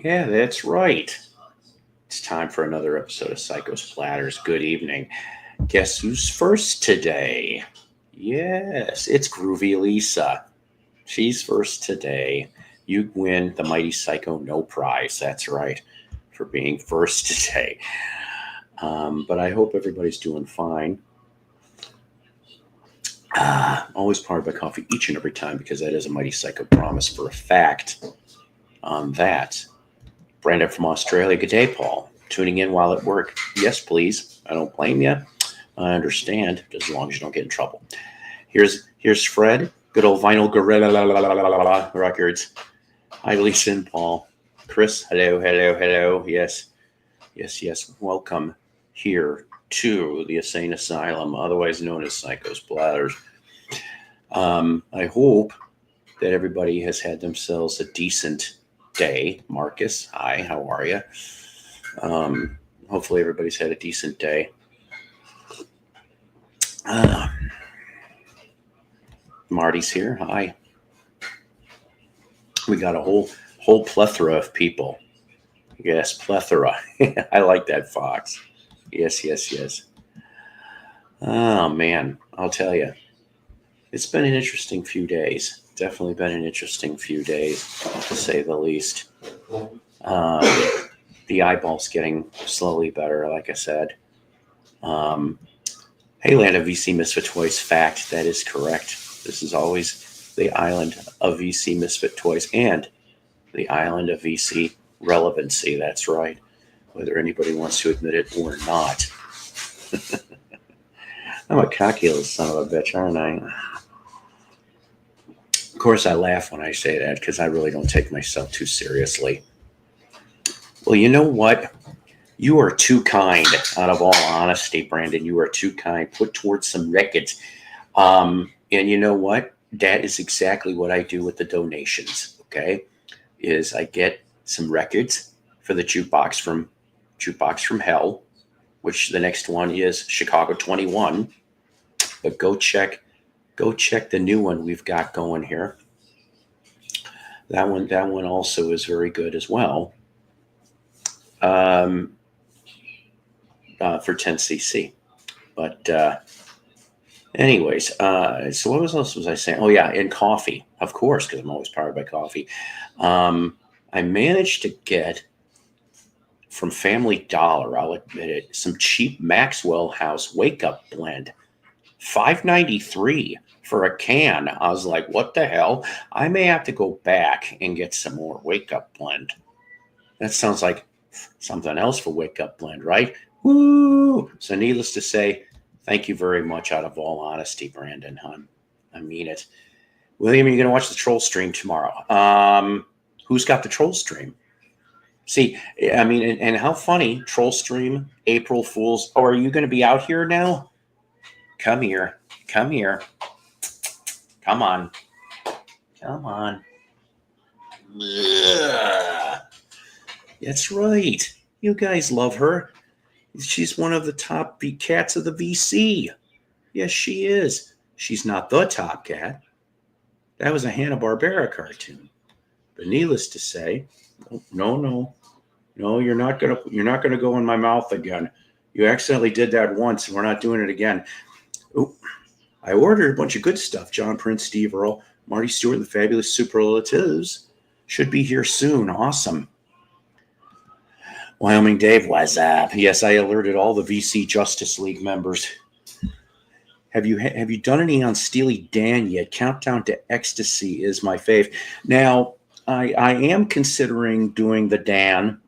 Yeah, that's right. It's time for another episode of Psychos Platters. Good evening. Guess who's first today? Yes, it's Groovy Lisa. She's first today. You win the Mighty Psycho No Prize. That's right, for being first today. But I hope everybody's doing fine. Always powered by coffee each and every time because that is a Mighty Psycho promise for a fact on that. Brandon from Australia. Good day, Paul. Tuning in while at work. Yes, please. I don't blame you. I understand, as long as you don't get in trouble. Here's Fred. Good old Vinyl Gorilla Records. Hi, Lisa and Paul. Chris, hello. Yes. Welcome here to the Insane Asylum, otherwise known as Psychos Blathers. I hope that everybody has had themselves a decent day. Marcus, hi, how are you? Hopefully everybody's had a decent day. Marty's here. Hi. We got a whole plethora of people. Yes, plethora. I like that, Fox. Yes. Oh man, I'll tell you, it's been an interesting few days. Definitely been an interesting few days, to say the least. The eyeball's getting slowly better, like I said. Hey, Land of VC Misfit Toys. Fact, that is correct. This is always the island of VC Misfit Toys and the island of VC relevancy. That's right. Whether anybody wants to admit it or not. I'm a cocky little son of a bitch, aren't I? Of course, I laugh when I say that because I really don't take myself too seriously. Well, you know what? You are too kind, out of all honesty, Brandon. You are too kind. Put towards some records. And you know what? That is exactly what I do with the donations, okay? Is I get some records for the Jukebox from Hell, which the next one is Chicago 21. But go check the new one we've got going here. That one also is very good as well. For 10cc. But anyways, so what else was I saying? Oh yeah, and coffee, of course, because I'm always powered by coffee. I managed to get from Family Dollar, I'll admit it, some cheap Maxwell House Wake Up Blend. $5.93 for a can. I was like, what the hell? I may have to go back and get some more Wake Up Blend. That sounds like something else for Wake Up Blend, right? Woo! So needless to say, thank you very much out of all honesty, Brandon. I mean it. William, you're going to watch the troll stream tomorrow. Who's got the troll stream? See, I mean, and how funny, troll stream, April Fools. Oh, are you going to be out here now? Come here. Come on. Ugh. That's right. You guys love her. She's one of the top cats of the VC. Yes, she is. She's not the top cat. That was a Hanna-Barbera cartoon. But needless to say, no, you're not gonna go in my mouth again. You accidentally did that once, and we're not doing it again. Ooh, I ordered a bunch of good stuff. John Prince, Steve Earle, Marty Stewart, the Fabulous Superlatives should be here soon. Awesome. Wyoming Dave, what's up? Yes, I alerted all the VC Justice League members. Have you done any on Steely Dan yet? Countdown to Ecstasy is my fave. Now, I am considering doing the Dan,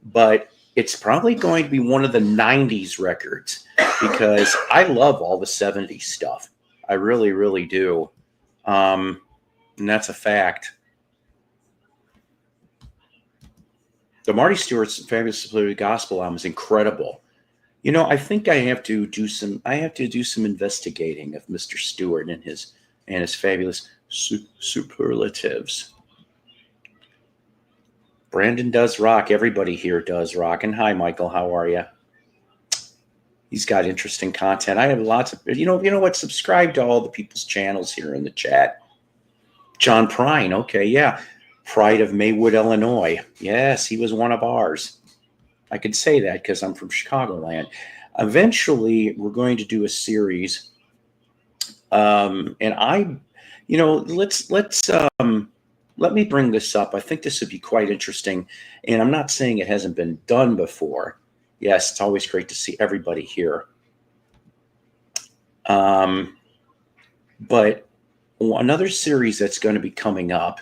but it's probably going to be one of the 90s records because I love all the 70s stuff. I really, really do. And that's a fact. The Marty Stewart's Fabulous Superlatives Gospel album is incredible. You know, I think I have to do some investigating of Mr. Stewart and his fabulous superlatives. Brandon does rock. Everybody here does rock. And hi, Michael. How are you? He's got interesting content. I have lots of, you know what? Subscribe to all the people's channels here in the chat. John Prine. Okay, yeah. Pride of Maywood, Illinois. Yes, he was one of ours. I can say that because I'm from Chicagoland. Eventually, we're going to do a series, and let me bring this up. I think this would be quite interesting, and I'm not saying it hasn't been done before. Yes, it's always great to see everybody here. But another series that's going to be coming up.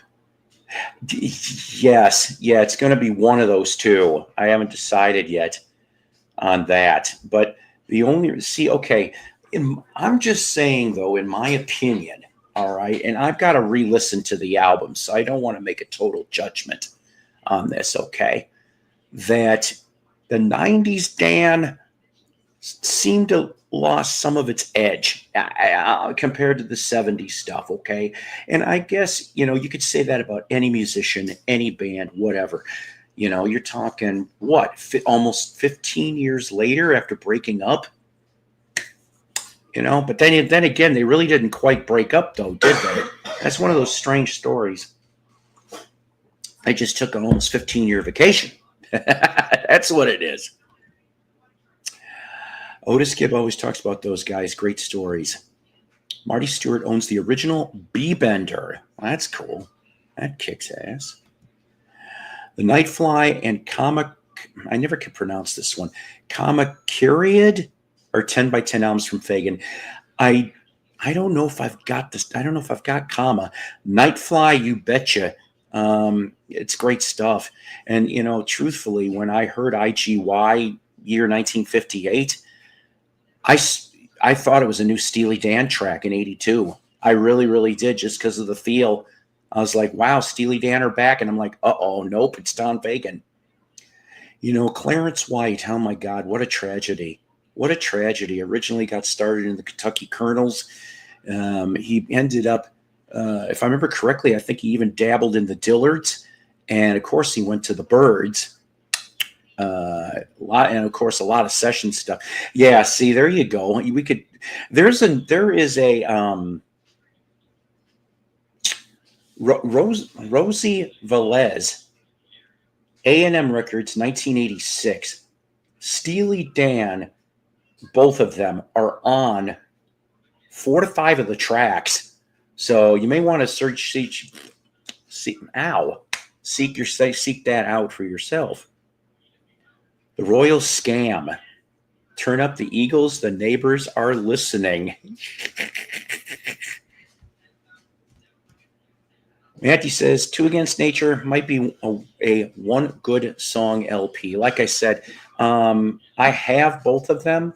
Yes, yeah, it's going to be one of those two. I haven't decided yet on that, but okay, I'm just saying though, in my opinion, all right, and I've got to re-listen to the album, so I don't want to make a total judgment on this. Okay, that the '90s Dan seemed to lost some of its edge compared to the '70s stuff. Okay, and I guess you could say that about any musician, any band, whatever. You're talking almost 15 years later after breaking up. But then again, they really didn't quite break up, though, did they? That's one of those strange stories. I just took an almost 15-year vacation. That's what it is. Otis Gibb always talks about those guys. Great stories. Marty Stewart owns the original B-Bender. That's cool. That kicks ass. The Nightfly and I never could pronounce this one. Kamakiriad are 10 by 10 albums from Fagan. I don't know if I've got this. I don't know if I've got Kama. Nightfly, you betcha. It's great stuff. And, truthfully, when I heard IGY year 1958, I thought it was a new Steely Dan track in '82. I really, really did, just because of the feel. I was like, wow, Steely Dan are back. And I'm like, uh-oh, nope, it's Don Fagan. Clarence White, oh my God, what a tragedy. What a tragedy. Originally got started in the Kentucky Colonels. He ended up, if I remember correctly, I think he even dabbled in the Dillards. And of course, he went to the Byrds. A lot of session stuff. Yeah, see, there you go. There is a Rosie Velez, A&M Records, 1986. Steely Dan, both of them are on 4 to 5 of the tracks. So you may want to seek that out for yourself. The Royal Scam. Turn up the Eagles. The neighbors are listening. Matthew says, Two Against Nature might be a one good song LP. Like I said, I have both of them,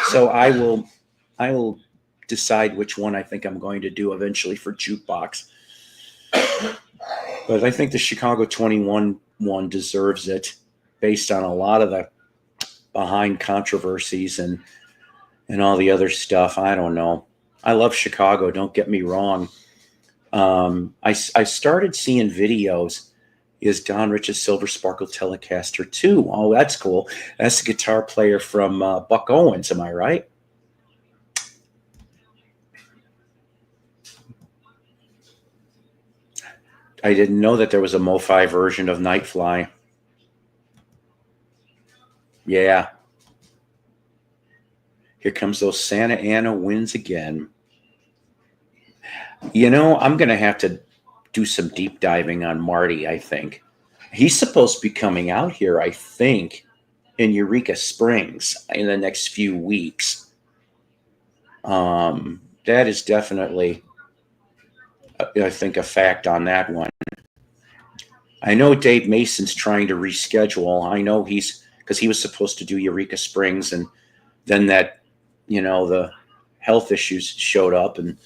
so I will decide which one I think I'm going to do eventually for Jukebox. But I think the Chicago 21 one deserves it, based on a lot of the behind controversies and all the other stuff. I don't know. I love Chicago. Don't get me wrong. I started seeing videos. Is Don Rich's Silver Sparkle Telecaster 2? Oh, that's cool. That's the guitar player from Buck Owens. Am I right? I didn't know that there was a MoFi version of Nightfly. Yeah. Here comes those Santa Ana winds again. I'm going to have to do some deep diving on Marty, I think. He's supposed to be coming out here, I think, in Eureka Springs in the next few weeks. That is definitely, I think, a fact on that one. I know Dave Mason's trying to reschedule. I know because he was supposed to do Eureka Springs, and then that, the health issues showed up, and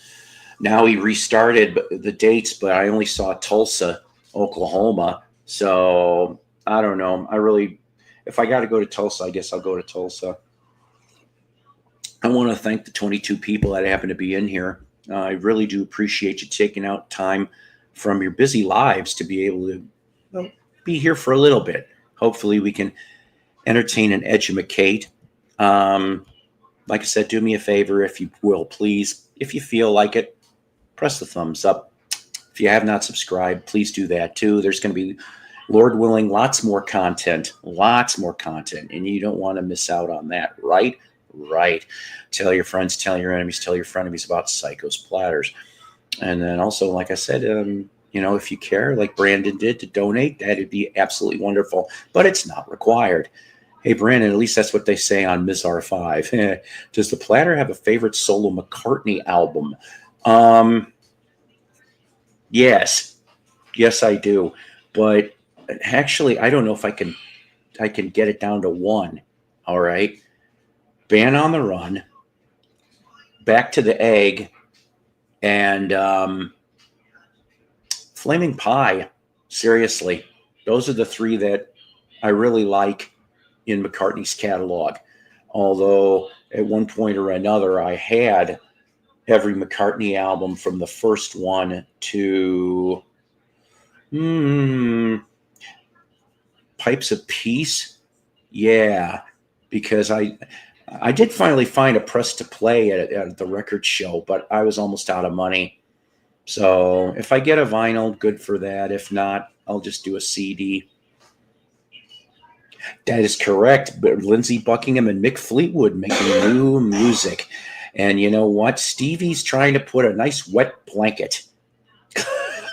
now he restarted the dates, but I only saw Tulsa, Oklahoma. So I don't know. If I got to go to Tulsa, I guess I'll go to Tulsa. I want to thank the 22 people that happen to be in here. I really do appreciate you taking out time from your busy lives to be able to be here for a little bit. Hopefully we can entertain and educate. Like I said, do me a favor, if you will, please. If you feel like it, press the thumbs up. If If you have not subscribed, please do that too. There's going to be, Lord willing, lots more content, and you don't want to miss out on that, right? Right. Tell your friends, tell your enemies, tell your frenemies about Psychos Platters. And then also, like I said, if you care, like Brandon did, to donate, that'd be absolutely wonderful, but it's not required. Hey, Brandon, at least that's what they say on Miss R5. Does the Platter have a favorite solo McCartney album? Yes. Yes, I do. But actually, I don't know if I can get it down to one. All right. Band on the Run, Back to the Egg, and Flaming Pie. Seriously. Those are the three that I really like in McCartney's catalog. Although at one point or another, I had every McCartney album from the first one to Pipes of Peace. Yeah, because I did finally find a press to play at the record show, but I was almost out of money. So if I get a vinyl, good for that. If not, I'll just do a CD. That is correct. But Lindsey Buckingham and Mick Fleetwood making new music. And you know what? Stevie's trying to put a nice wet blanket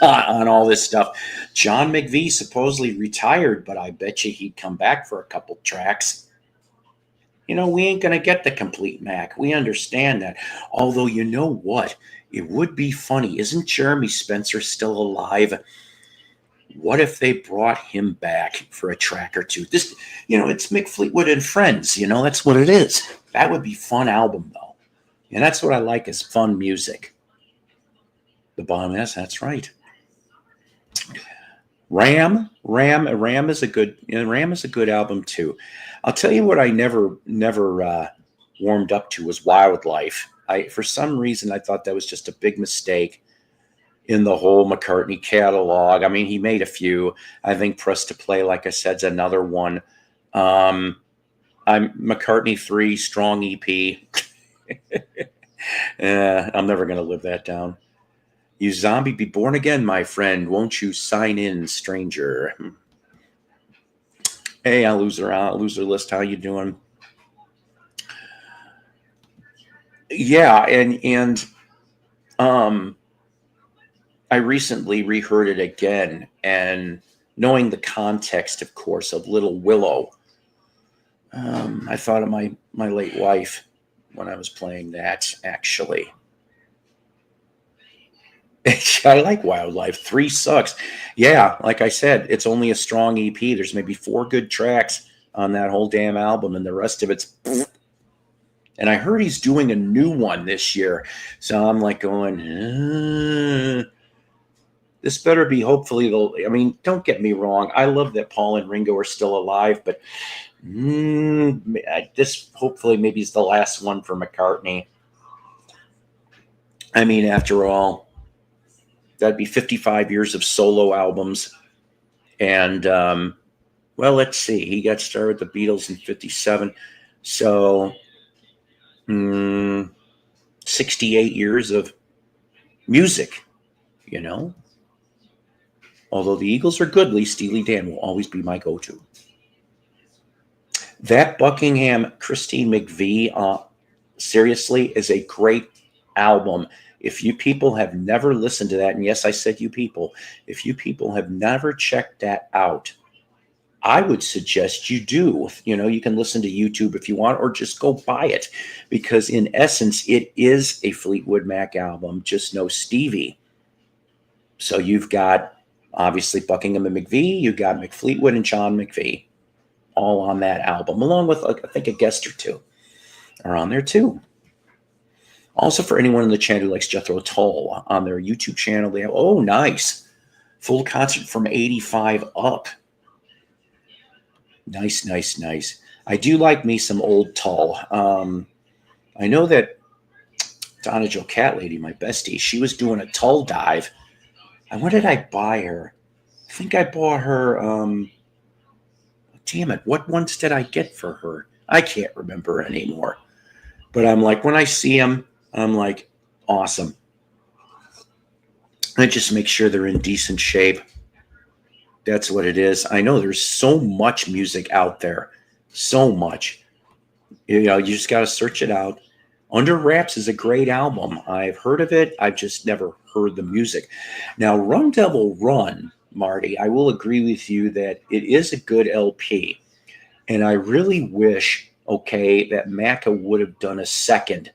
on all this stuff. John McVie supposedly retired, but I bet you he'd come back for a couple tracks. We ain't going to get the complete Mac. We understand that. Although, you know what? It would be funny. Isn't Jeremy Spencer still alive? What if they brought him back for a track or two? This, it's Mick Fleetwood and Friends. That's what it is. That would be fun album, though. And that's what I like, is fun music. The Bomb, yes, that's right. Ram is a good album too. I'll tell you what I never warmed up to was Wildlife. For some reason, I thought that was just a big mistake in the whole McCartney catalog. I mean, he made a few. I think Press to Play, like I said, is another one. I'm McCartney 3 Strong EP. I'm never going to live that down. You zombie, be born again, my friend. Won't you sign in, stranger? Hey, loser list. How you doing? Yeah, and I recently reheard it again, and knowing the context, of course, of Little Willow, I thought of my late wife when I was playing that, actually. I like Wildlife. 3 sucks. Yeah, like I said, it's only a strong EP. There's maybe 4 good tracks on that whole damn album, and the rest of it's... And I heard he's doing a new one this year. So I'm like going, this better be, hopefully, don't get me wrong. I love that Paul and Ringo are still alive, but this hopefully maybe is the last one for McCartney. I mean, after all, that'd be 55 years of solo albums. And, well, let's see. He got started with the Beatles in 57. So 68 years of music, Although the Eagles are goodly, Steely Dan will always be my go-to. That Buckingham, Christine McVie, seriously, is a great album. If you people have never listened to that, and yes, I said you people, if you people have never checked that out, I would suggest you do. You can listen to YouTube if you want, or just go buy it, because in essence, it is a Fleetwood Mac album, just no Stevie. So you've got, obviously, Buckingham and McVie, you've got McFleetwood and John McVie, all on that album, along with, I think, a guest or two are on there too. Also, for anyone in the chat who likes Jethro Tull, on their YouTube channel, they have, oh, nice, full concert from 85 up. Nice. I do like me some old Tull. I know that Donna Jo Cat Lady, my bestie, she was doing a Tull dive. And what did I buy her? I think I bought her, damn it, what ones did I get for her? I can't remember anymore. But I'm like, when I see them, I'm like, awesome. I just make sure they're in decent shape. That's what it is. I know there's so much music out there, so much. You just got to search it out. Under Wraps is a great album. I've heard of it. I've just never heard the music. Now, Run Devil Run, Marty, I will agree with you that it is a good LP. And I really wish, okay, that Macca would have done a second,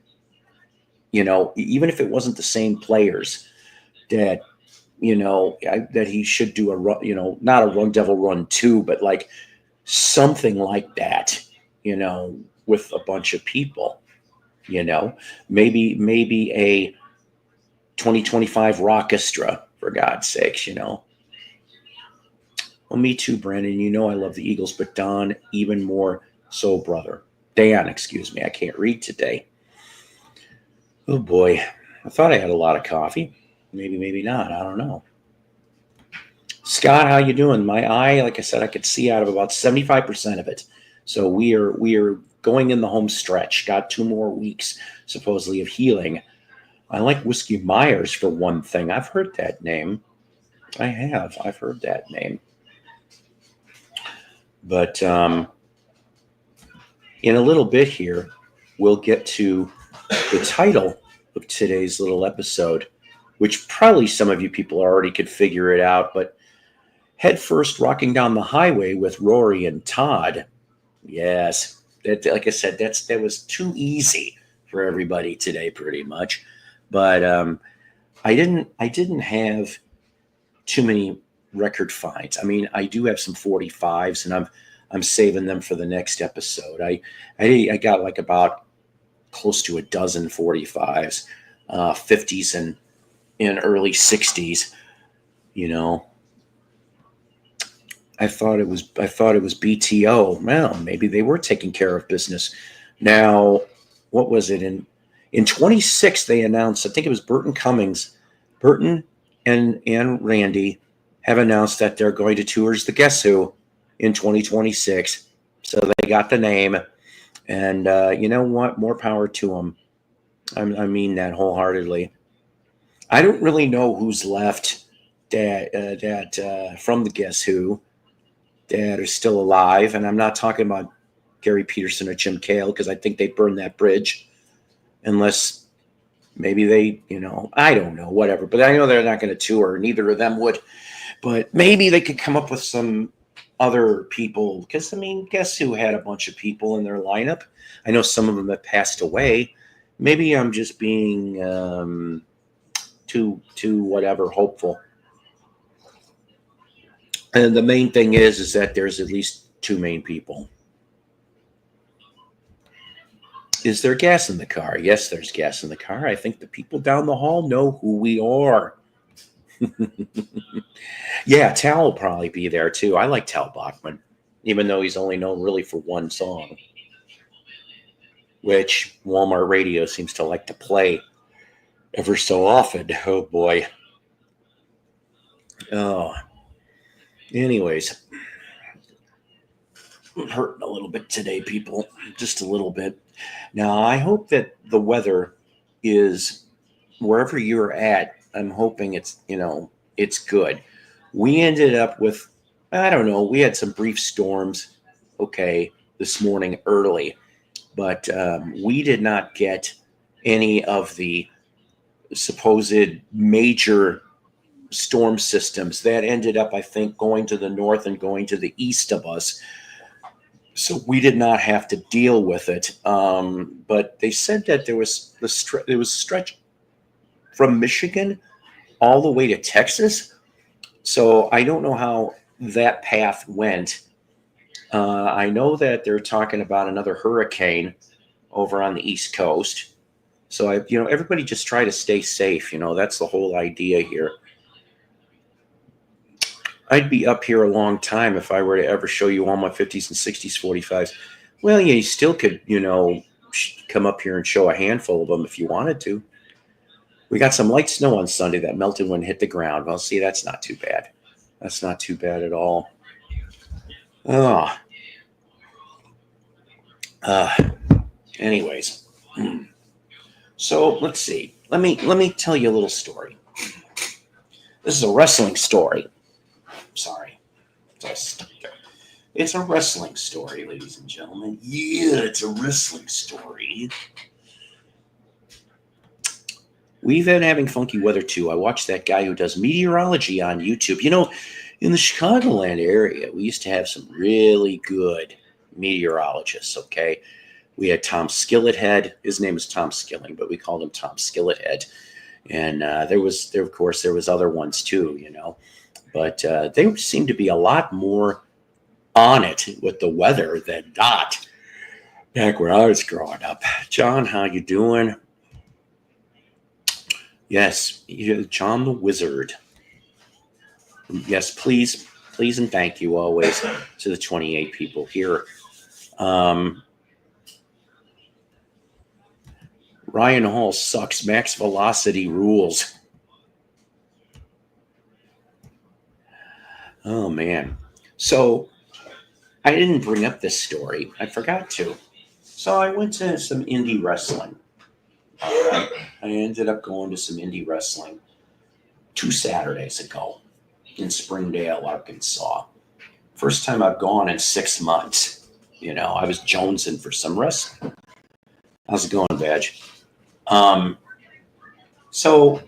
even if it wasn't the same players, that, that he should do a run, not a Run Devil Run 2, but like something like that, with a bunch of people, maybe a 2025 Rockestra, for God's sakes, Well, me too, Brandon. I love the Eagles, but Don, even more so, brother. Dan, excuse me. I can't read today. Oh, boy. I thought I had a lot of coffee. Maybe not. I don't know. Scott, how you doing? My eye, like I said, I could see out of about 75% of it. So we are going in the home stretch. Got 2 more weeks, supposedly, of healing. I like Whiskey Myers for one thing. I've heard that name. I have. I've heard that name. But in a little bit here, we'll get to the title of today's little episode, which probably some of you people already could figure it out. But head first, rocking down the highway with Rory and Todd. Yes, that, like I said, that was too easy for everybody today, pretty much. But I didn't have too many record finds. I mean, I do have some 45s, and I'm saving them for the next episode. I got like about close to a dozen 45s, 50s, and in early 60s. I thought it was BTO. Well, maybe they were taking care of business. Now, what was it in 26? They announced. I think it was Burton Cummings, Burton and Randy have announced that they're going to tour as the Guess Who in 2026. So they got the name, and you know what? More power to them. I mean that wholeheartedly. I don't really know who's left that from the Guess Who that are still alive, and I'm not talking about Gary Peterson or Jim Cale, because I think they burned that bridge, unless maybe they, I don't know, whatever. But I know they're not going to tour. Neither of them would. But maybe they could come up with some other people, because, I mean, Guess Who had a bunch of people in their lineup. I know some of them have passed away. Maybe I'm just being too whatever, hopeful. And the main thing is that there's at least 2 main people. Is there gas in the car? Yes, there's gas in the car. I think the people down the hall know who we are. Yeah, Tal will probably be there too. I like Tal Bachman, even though he's only known really for one song, which Walmart Radio seems to like to play ever so often. Oh, boy. Oh. Anyways, I'm hurting a little bit today, people. Just a little bit. Now, I hope that the weather is, wherever you're at, I'm hoping it's good. We ended up with, I don't know, we had some brief storms, this morning early, but we did not get any of the supposed major storm systems that ended up, I think, going to the north and going to the east of us. So we did not have to deal with it. But they said that there was a stretch from Michigan all the way to Texas. So I don't know how that path went. I know that they're talking about another hurricane over on the East Coast. So everybody just try to stay safe. That's the whole idea here. I'd be up here a long time if I were to ever show you all my 50s and 60s 45s. Well, yeah, you still could, come up here and show a handful of them if you wanted to. We got some light snow on Sunday that melted when it hit the ground. Well, see, that's not too bad. That's not too bad at all. Anyways. So let's see. Let me tell you a little story. This is a wrestling story. Sorry. It's a wrestling story, ladies and gentlemen. Yeah, it's a wrestling story. We've been having funky weather too. I watched that guy who does meteorology on YouTube. You know, in the Chicagoland area, we used to have some really good meteorologists, okay? We had Tom Skillethead. His name is Tom Skilling, but we called him Tom Skillethead. And there was other ones too, you know. But they seemed to be a lot more on it with the weather than not back when I was growing up. John, how you doing? Yes, John the Wizard. Yes, please, and thank you always to the 28 people here. Ryan Hall sucks. Max velocity rules. Oh, man. So I didn't bring up this story. I forgot to. So I went to some indie wrestling. I ended up going to some indie wrestling 2 Saturdays ago in Springdale, Arkansas. First time I've gone in 6 months. You know, I was jonesing for some wrestling. How's it going, Badge? So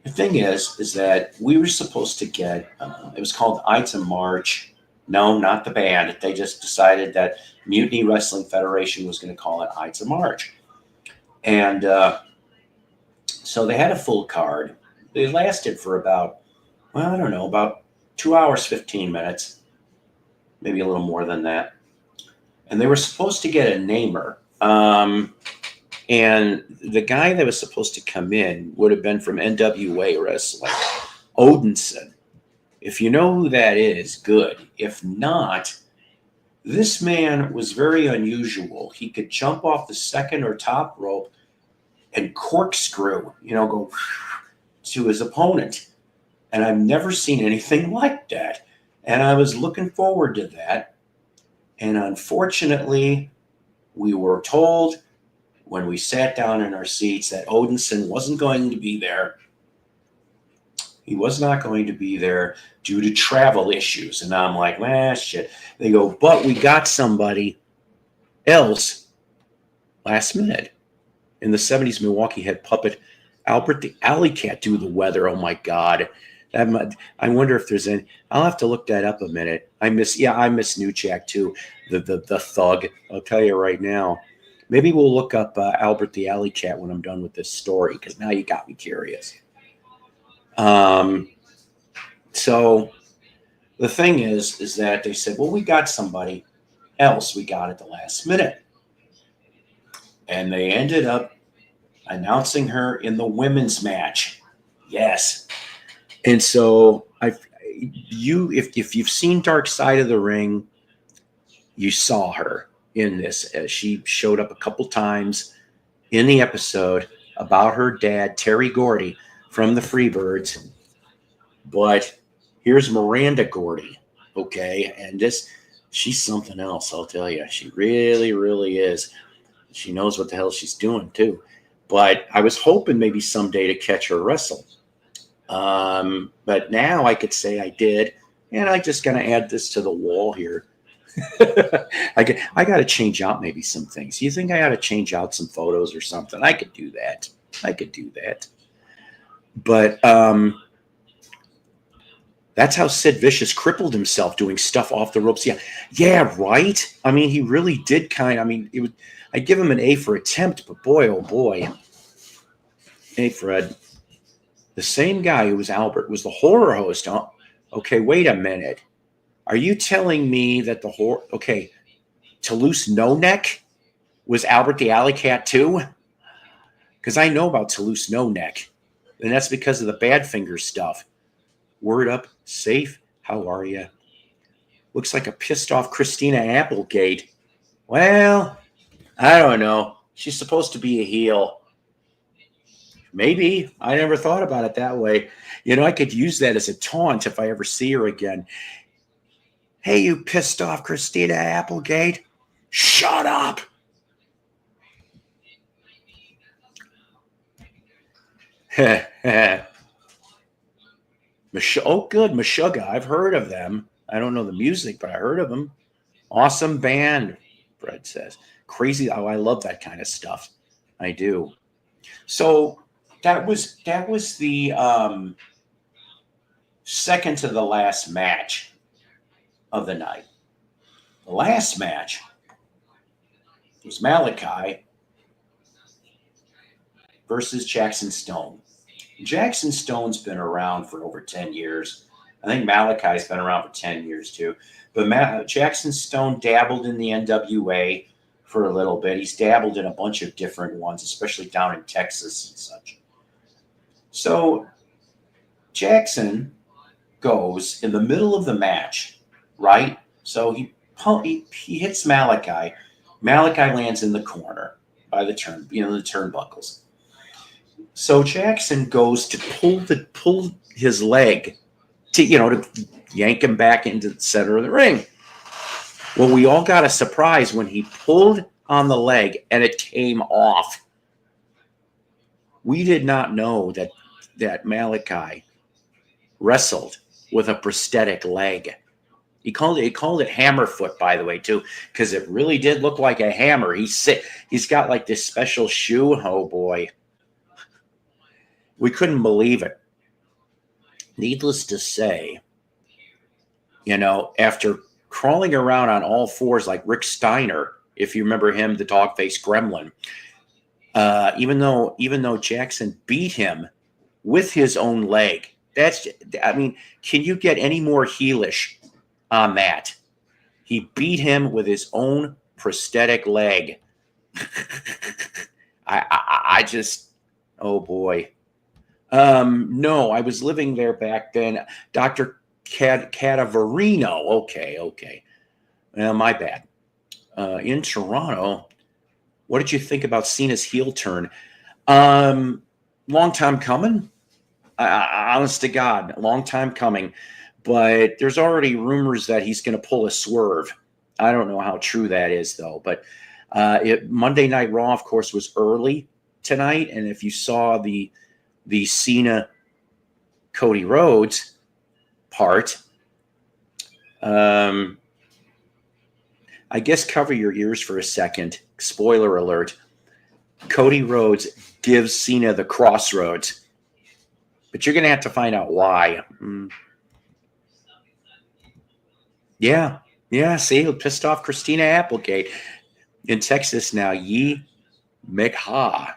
the thing is that we were supposed to get, it was called Ides of March. No, not the band. They just decided that Mutiny Wrestling Federation was going to call it Ides of March. And so they had a full card. They lasted for about 2 hours, 15 minutes, maybe a little more than that. And they were supposed to get a namer. And the guy that was supposed to come in would have been from NWA Wrestling, Odinson. If you know who that is, good. If not, this man was very unusual. He could jump off the second or top rope and corkscrew, go to his opponent. And I've never seen anything like that. And I was looking forward to that. And unfortunately, we were told when we sat down in our seats that Odinson wasn't going to be there. He was not going to be there due to travel issues. And I'm like, shit. They go, but we got somebody else last minute. In the 70s, Milwaukee had puppet Albert the Alley Cat do the weather. Oh, my God. I wonder if there's any. I'll have to look that up a minute. I miss New Jack, too, the thug. I'll tell you right now. Maybe we'll look up Albert the Alley Cat when I'm done with this story, because now you got me curious. So the thing is that they said, well, we got somebody else we got at the last minute. And they ended up announcing her in the women's match. Yes. And so if you've seen Dark Side of the Ring, you saw her in this. She showed up a couple times in the episode about her dad, Terry Gordy, from the Freebirds. But here's Miranda Gordy, okay? And she's something else, I'll tell you. She really, really is. She knows what the hell she's doing, too. But I was hoping maybe someday to catch her wrestle. But now I could say I did. And I'm just going to add this to the wall here. I got to change out maybe some things. You think I ought to change out some photos or something? I could do that. But that's how Sid Vicious crippled himself doing stuff off the ropes. Yeah, right. I mean, he really did I'd give him an A for attempt, but boy, oh boy. Hey, Fred. The same guy who was Albert was the horror host. Huh? Okay, wait a minute. Are you telling me that Toulouse No Neck was Albert the Alley Cat too? Because I know about Toulouse No Neck, and that's because of the Badfinger stuff. Word up, safe. How are you? Looks like a pissed off Christina Applegate. Well, I don't know. She's supposed to be a heel. Maybe. I never thought about it that way. I could use that as a taunt if I ever see her again. Hey, you pissed off Christina Applegate. Shut up. Oh, good. Meshuggah. I've heard of them. I don't know the music, but I heard of them. Awesome band, Fred says. Crazy. Oh, I love that kind of stuff. I do. So that was the second to the last match of the night. The last match was Malachi versus Jackson Stone. Jackson Stone's been around for over 10 years. I think Malachi's been around for 10 years too. But Jackson Stone dabbled in the NWA for a little bit. He's dabbled in a bunch of different ones, especially down in Texas and such. So Jackson goes in the middle of the match, right? So he hits Malachi. Malachi lands in the corner by the turnbuckles. So Jackson goes to pull his leg to yank him back into the center of the ring. Well, we all got a surprise when he pulled on the leg and it came off. We did not know that Malachi wrestled with a prosthetic leg. He called it hammer foot, by the way, too, because it really did look like a hammer. He's got like this special shoe. Oh boy. We couldn't believe it. Needless to say, after crawling around on all fours like Rick Steiner, if you remember him, the dog-faced gremlin, even though Jackson beat him with his own leg, can you get any more heelish on that? He beat him with his own prosthetic leg. I just, oh boy. No, I was living there back then. Dr. Cadaverino. Okay. My bad. In Toronto, what did you think about Cena's heel turn? Long time coming. Honest to God, long time coming. But there's already rumors that he's going to pull a swerve. I don't know how true that is, though. But Monday Night Raw, of course, was early tonight. And if you saw the Cena Cody Rhodes part, I guess cover your ears for a second. Spoiler alert. Cody Rhodes gives Cena the crossroads. But you're going to have to find out why. Yeah. See, pissed off Christina Applegate. In Texas now, Ye McHa.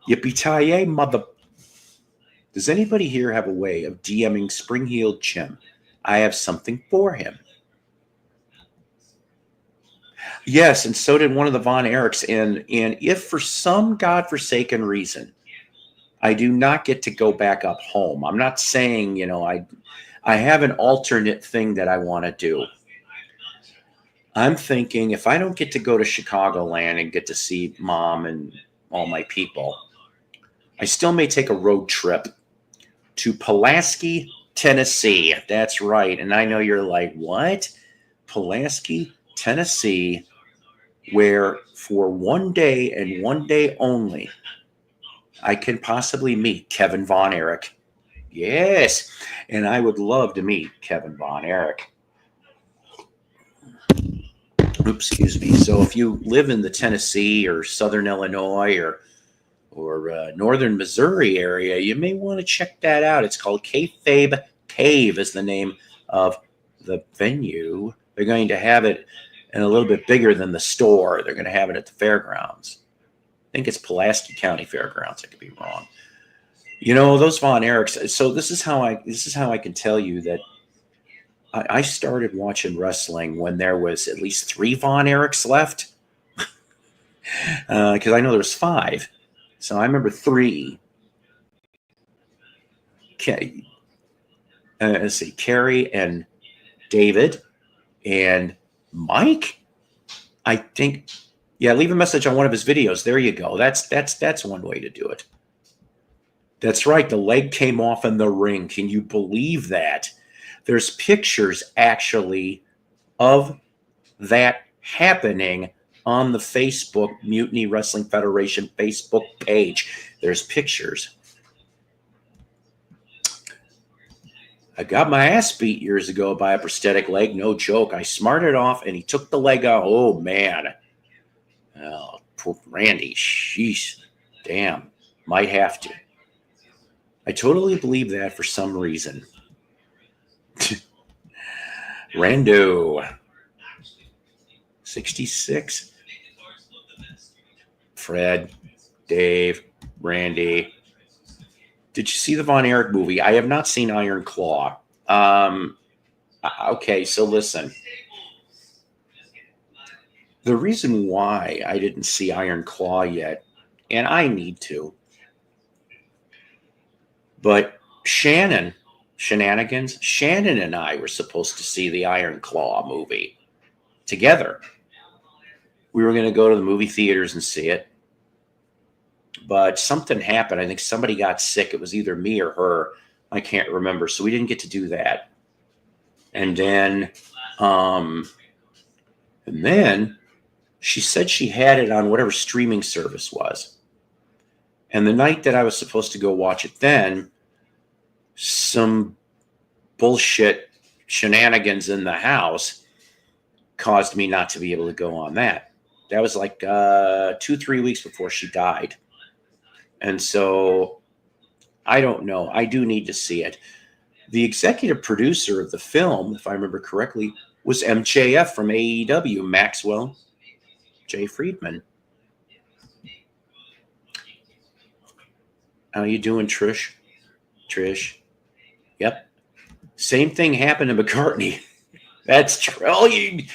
Yippee-ki-yay, mother. Does anybody here have a way of DMing Spring-Heeled Jim? I have something for him. Yes, and so did one of the Von Erichs. And if for some godforsaken reason I do not get to go back up home, I'm not saying, I have an alternate thing that I want to do. I'm thinking if I don't get to go to Chicagoland and get to see Mom and all my people, I still may take a road trip to Pulaski, Tennessee. That's right. And I know you're like, what? Pulaski, Tennessee, where for one day and one day only, I can possibly meet Kevin Von Erich. Yes. And I would love to meet Kevin Von Erich. Oops, excuse me. So if you live in the Tennessee or Southern Illinois or Northern Missouri area, you may want to check that out. It's called Kayfabe Cave is the name of the venue. They're going to have it in a little bit bigger than the store. They're going to have it at the fairgrounds. I think it's Pulaski County Fairgrounds. I could be wrong. Those Von Erichs. So this is how I can tell you that I started watching wrestling when there was at least 3 Von Erichs left. Because I know there was 5. So I remember 3. Let's see, Kerry and David and Mike. I think, yeah. Leave a message on one of his videos. There you go. That's one way to do it. That's right. The leg came off in the ring. Can you believe that? There's pictures actually of that happening on the Facebook Mutiny Wrestling Federation Facebook page. There's pictures. I got my ass beat years ago by a prosthetic leg. No joke. I smarted off and he took the leg out. Oh, man. Oh, poor Randy. Sheesh. Damn. Might have to. I totally believe that for some reason. Rando. 66. Fred. Dave. Randy. Did you see the Von Erich movie? I have not seen Iron Claw. Okay, so listen. The reason why I didn't see Iron Claw yet, and I need to, but Shannon and I were supposed to see the Iron Claw movie together. We were going to go to the movie theaters and see it, but something happened. I think somebody got sick. It was either me or her. I can't remember. So we didn't get to do that. And then she said she had it on whatever streaming service was. And the night that I was supposed to go watch it then, some bullshit shenanigans in the house caused me not to be able to go on that. That was like 2-3 weeks before she died. And so I don't know. I do need to see it. The executive producer of the film, if I remember correctly, was MJF from AEW, Maxwell J. Friedman. How you doing, Trish? Trish. Yep. Same thing happened to McCartney. That's true. Oh, you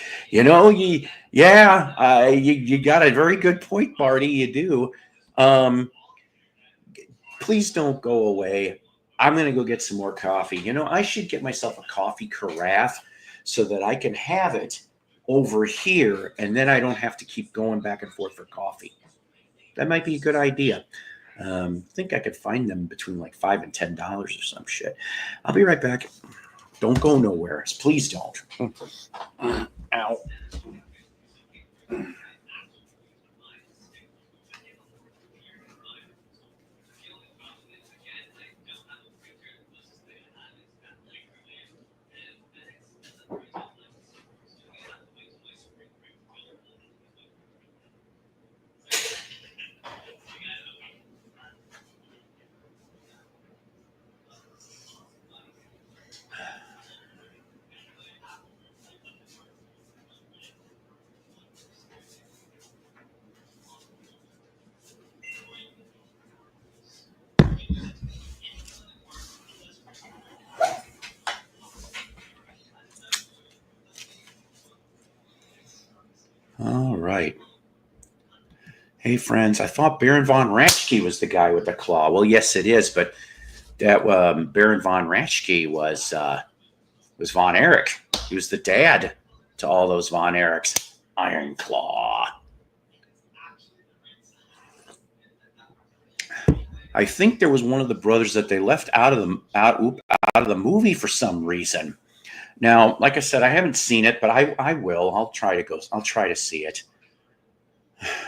got a very good point, Marty. You do. Please don't go away. I'm going to go get some more coffee. I should get myself a coffee carafe so that I can have it over here, and then I don't have to keep going back and forth for coffee. That might be a good idea. I think I could find them between like $5 and $10 or some shit. I'll be right back. Don't go nowhere. Please don't. Ow. All right. Hey, friends, I thought Baron von Raschke was the guy with the claw. Well, yes, it is, but that Baron von Raschke was Von Erich. He was the dad to all those Von Erichs. Iron Claw. I think there was one of the brothers that they left out of the movie for some reason. Now, like I said, I haven't seen it, but I will. I'll try to see it.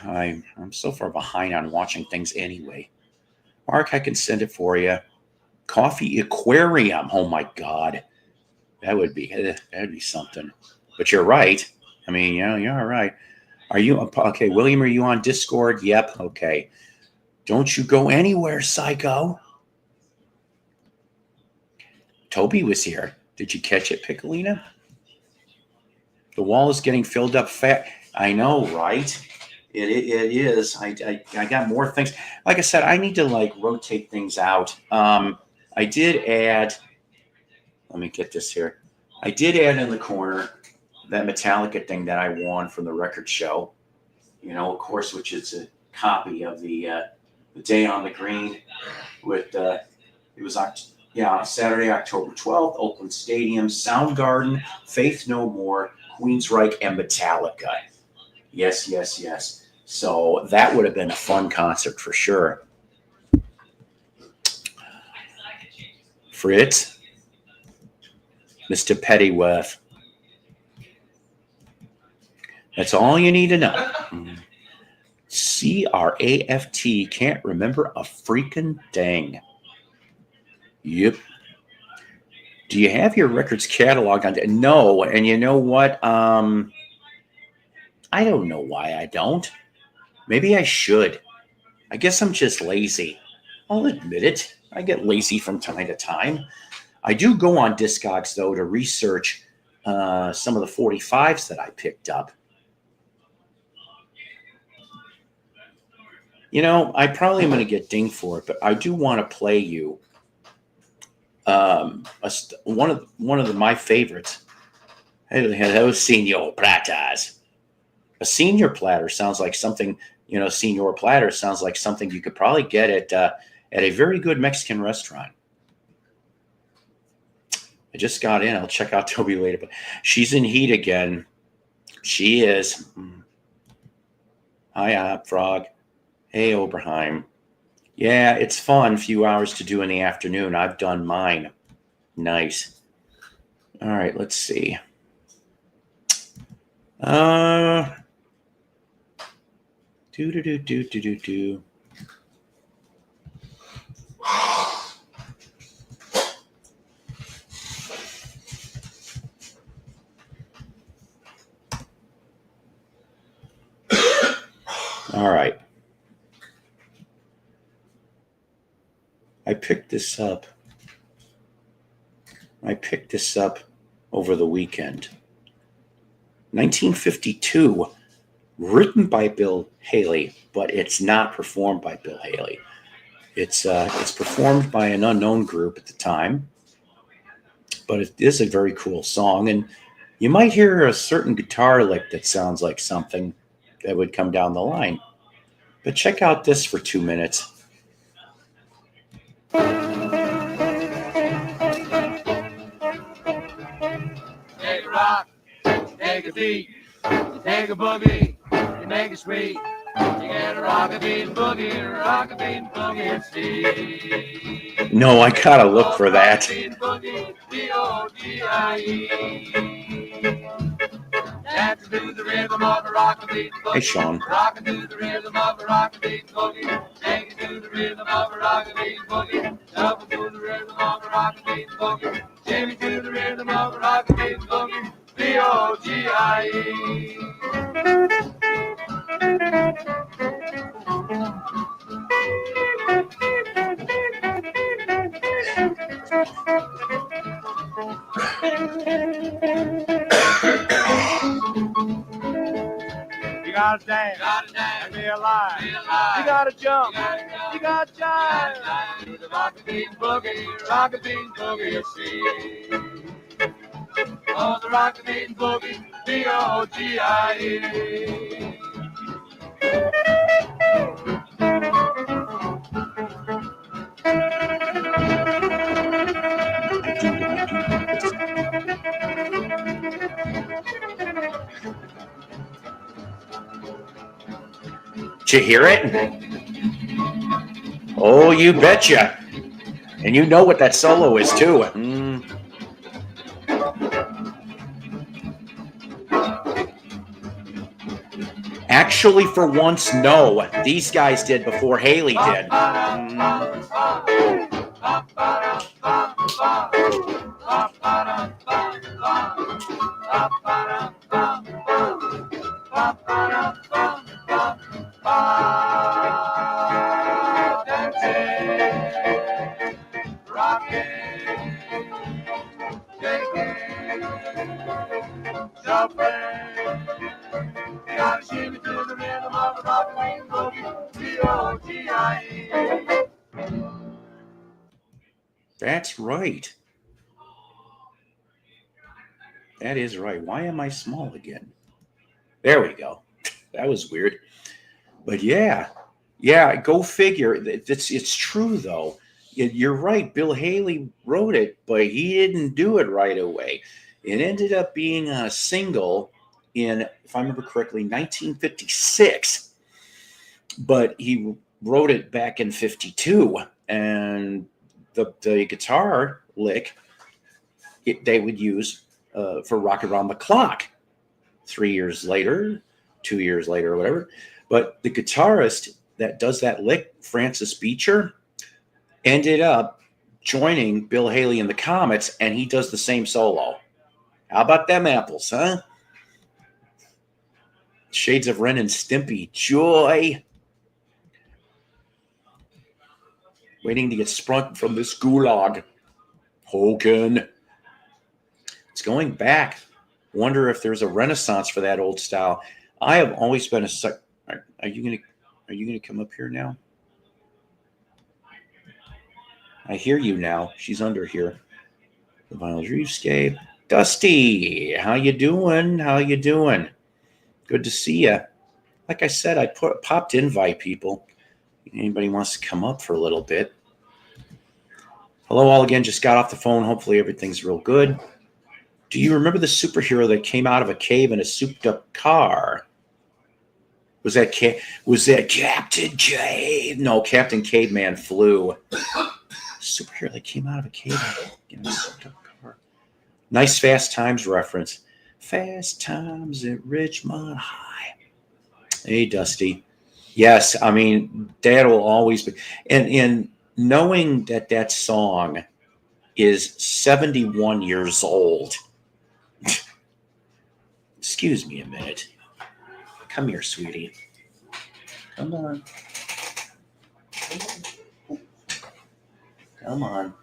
I'm so far behind on watching things anyway. Mark, I can send it for you. Coffee Aquarium. Oh my God, that'd be something. But you're right. I mean, you're all right. Are you okay, William? Are you on Discord? Yep. Okay. Don't you go anywhere, psycho. Toby was here. Did you catch it, Piccolina? The wall is getting filled up fast. I know, right? It is. I got more things. Like I said, I need to rotate things out. I did add. Let me get this here. I did add in the corner that Metallica thing that I won from the record show. Of course, which is a copy of the Day on the Green with it was Saturday, October 12th, Oakland Stadium, Soundgarden, Faith No More, Queensryche, and Metallica. Yes. So that would have been a fun concert for sure. Fritz, Mr. Pettyworth. That's all you need to know. CRAFT can't remember a freaking thing. Yep. Do you have your records catalog on? No. And you know what? I don't know why I don't. Maybe I should. I guess I'm just lazy. I'll admit it. I get lazy from time to time. I do go on Discogs, though, to research some of the 45s that I picked up. You know, I probably am going to get dinged for it, but I do want to play you one of my favorites. Hello, Senor Platas. A senior platter sounds like something, senior platter sounds like something you could probably get at a very good Mexican restaurant. I just got in. I'll check out Toby later, but she's in heat again. She is. Hi, Hop Frog. Hey, Oberheim. Yeah, it's fun. A few hours to do in the afternoon. I've done mine. Nice. All right, let's see. Do. All right. I picked this up over the weekend. 1952, written by Bill Haley, but it's not performed by Bill Haley. It's performed by an unknown group at the time, but it is a very cool song, and you might hear a certain guitar lick that sounds like something that would come down the line. But check out this for 2 minutes. Take a rock, take a beat, take a boogie, you make it sweet. You get a rock-a-beat boogie, and see. No, I gotta look for that. Boogie, B-O-G-I-E. Dance to the rhythm of a rock-a-beat boogie. Hey, Sean. Rockin' to the rhythm of a rock-a-beat boogie. Take it to the rhythm of a rock-a-beat boogie. Shuffle to the rhythm of a rock-a-beat boogie. Jimmy to the rhythm of a rock-a-beat boogie. B-O-G-I-E. You gotta dance, and be alive. You gotta jump, you gotta jive. Do the rock-a-beat boogie, you see. Oh, the rock-a-beat boogie, B-O-G-I-E. Did you hear it? Oh, you betcha. And you know what that solo is, too. Actually, for once, no. These guys did before Haley did. That's right. That is right. Why am I small again? There we go. That was weird. But yeah, go figure. It's true, though. You're right. Bill Haley wrote it, but he didn't do it right away. It ended up being a single in, if I remember correctly, 1956. But he wrote it back in 52. And the guitar lick they would use for Rock Around the Clock 3 years later, 2 years later, or whatever. But the guitarist that does that lick, Francis Beecher, ended up joining Bill Haley and the Comets, and he does the same solo. How about them apples, huh? Shades of Ren and Stimpy. Joy. Waiting to get sprung from this gulag. Hogan. It's going back. Wonder if there's a renaissance for that old style. I have always been Are you gonna come up here now? I hear you now. She's under here. The Vinyl Dreamscape. Dusty, how you doing? How you doing? Good to see you. Like I said, I popped invite people. Anybody wants to come up for a little bit? Hello all again. Just got off the phone. Hopefully everything's real good. Do you remember the superhero that came out of a cave in a souped-up car? Was that Captain Cave? No, Captain Caveman flew. Superhero that came out of a cave in a souped-up car. Nice Fast Times reference. Fast Times at Richmond High. Hey, Dusty. Yes, I mean, that will always be. And knowing that song is 71 years old. Excuse me a minute. Come here, sweetie. Come on. Come on.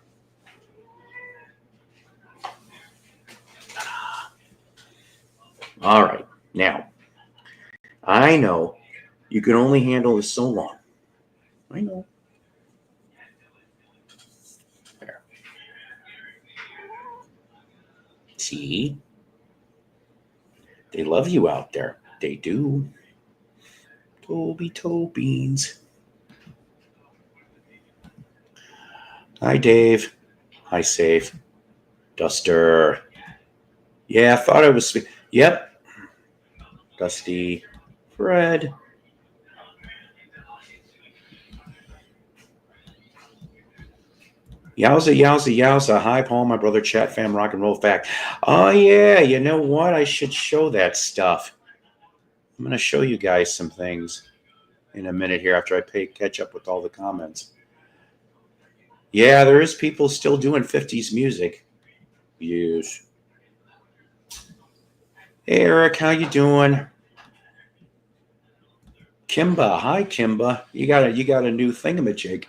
All right. Now, I know you can only handle this so long. I know. There. See? They love you out there. They do. Toby Toe Beans. Hi, Dave. Hi, Safe. Duster. Yeah, I thought it was. Yep. Dusty. Fred. Yowza, yowza, yowza. Hi, Paul, my brother, chat fam, rock and roll fact. Oh, yeah. You know what? I should show that stuff. I'm going to show you guys some things in a minute here after I catch up with all the comments. Yeah, there is people still doing 50s music. Yes. Hey, Eric, how you doing? Kimba. Hi, Kimba. You got a new thingamajig.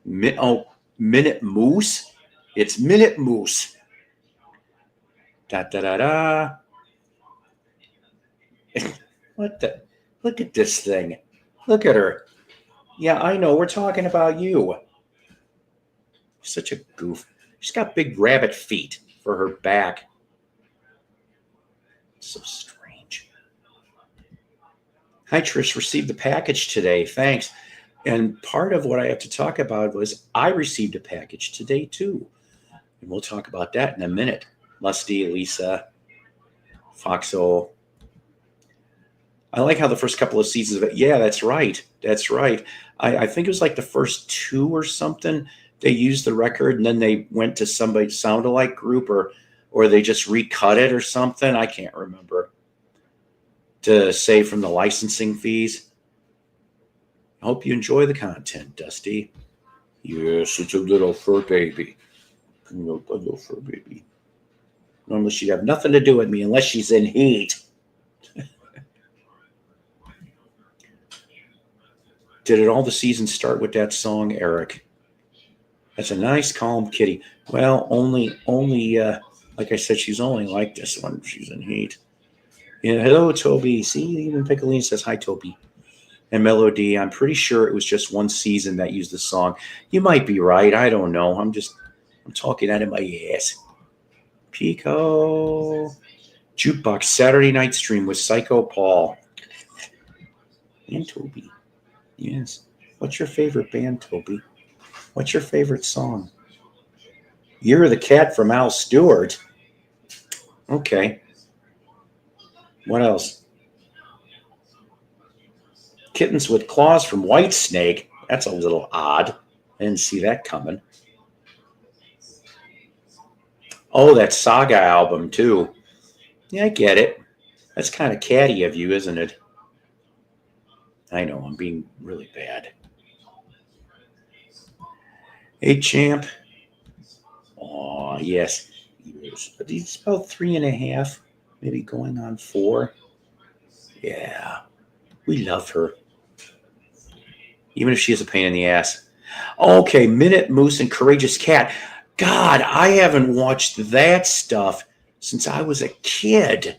Minute Moose. It's Minute Moose. Da da da da. What the? Look at this thing. Look at her. Yeah, I know. We're talking about you. Such a goof. She's got big rabbit feet for her back. So strange. Hi, Trish. Received the package today. Thanks. And part of what I have to talk about was I received a package today, too. And we'll talk about that in a minute. Lusty, Lisa, Foxo. I like how the first couple of seasons of it. Yeah, that's right. That's right. I think it was like the first two or something. They used the record and then they went to somebody sound-alike group or they just recut it or something. I can't remember. To save from the licensing fees. I hope you enjoy the content, Dusty. Yes, it's a little fur baby. A little fur baby. Normally she'd have nothing to do with me unless she's in heat. Did it all the seasons start with that song, Eric? That's a nice, calm kitty. Well, only, like I said, she's only like this when she's in heat. Yeah, hello, Toby. See, even Piccolini says hi, Toby. And Melody, I'm pretty sure it was just one season that used the song. You might be right. I don't know. I'm talking out of my ass. Pico. Jukebox Saturday night stream with Psycho Paul. And Toby. Yes. What's your favorite band, Toby? What's your favorite song? You're the Cat from Al Stewart. Okay. What else? Kittens with Claws from Whitesnake. That's a little odd. I didn't see that coming. Oh, that Saga album, too. Yeah, I get it. That's kind of catty of you, isn't it? I know, I'm being really bad. Hey, champ. Oh, yes. He's about 3.5, maybe going on 4. Yeah, we love her, even if she is a pain in the ass. Okay, Minute Moose and Courageous Cat. God, I haven't watched that stuff since I was a kid.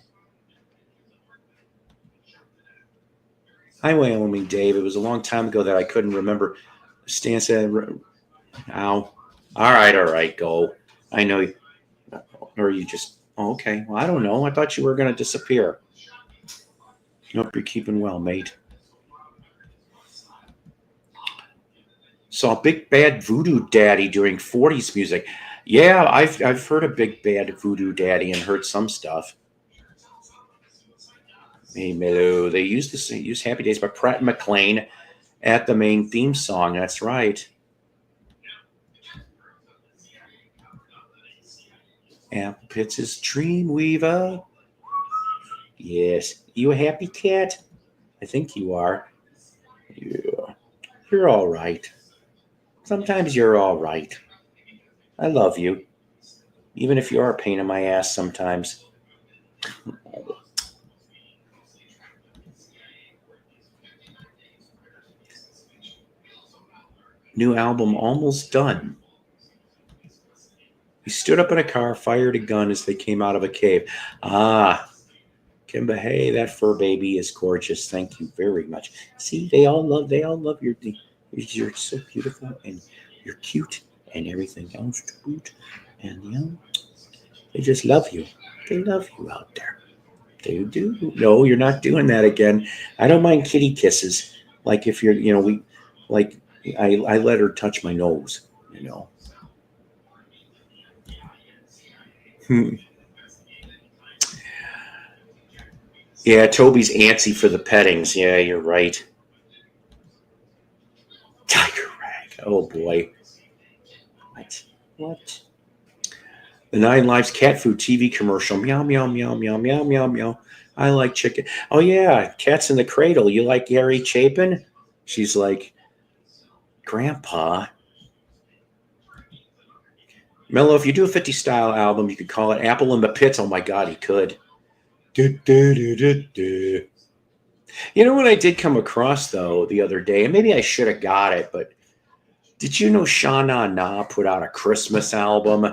Hi, Wyoming Dave. It was a long time ago that I couldn't remember. Stan said, ow. All right, go. I know you. Or you just, oh, okay. Well, I don't know. I thought you were going to disappear. Hope you're keeping well, mate. Saw Big Bad Voodoo Daddy doing 40s music. Yeah, I've heard of Big Bad Voodoo Daddy and heard some stuff. Hey, Milo. They use Happy Days by Pratt and McLean at the main theme song. That's right. Apple Pitts is Dreamweaver. Yes. You a happy cat? I think you are. Yeah. You're all right. Sometimes you're all right. I love you. Even if you are a pain in my ass sometimes. New album almost done. He stood up in a car, fired a gun as they came out of a cave. Ah, Kimba, hey, that fur baby is gorgeous. Thank you very much. See, they all love your. You're so beautiful and you're cute and everything else too. And they just love you. They love you out there. They do. No, you're not doing that again. I don't mind kitty kisses. Like if you're, I let her touch my nose. Yeah, Toby's antsy for the pettings. Yeah, you're right. Tiger rag. Oh boy. What? The 9 Lives cat food TV commercial. Meow, meow, meow, meow, meow, meow, meow. I like chicken. Oh yeah, Cats in the Cradle. You like Gary Chapin? She's like, Grandpa. Mello, if you do a 50 style album, you could call it Apple in the Pits. Oh my God, he could. You know what I did come across though the other day, and maybe I should have got it, but did you know Sha Na Na put out a Christmas album?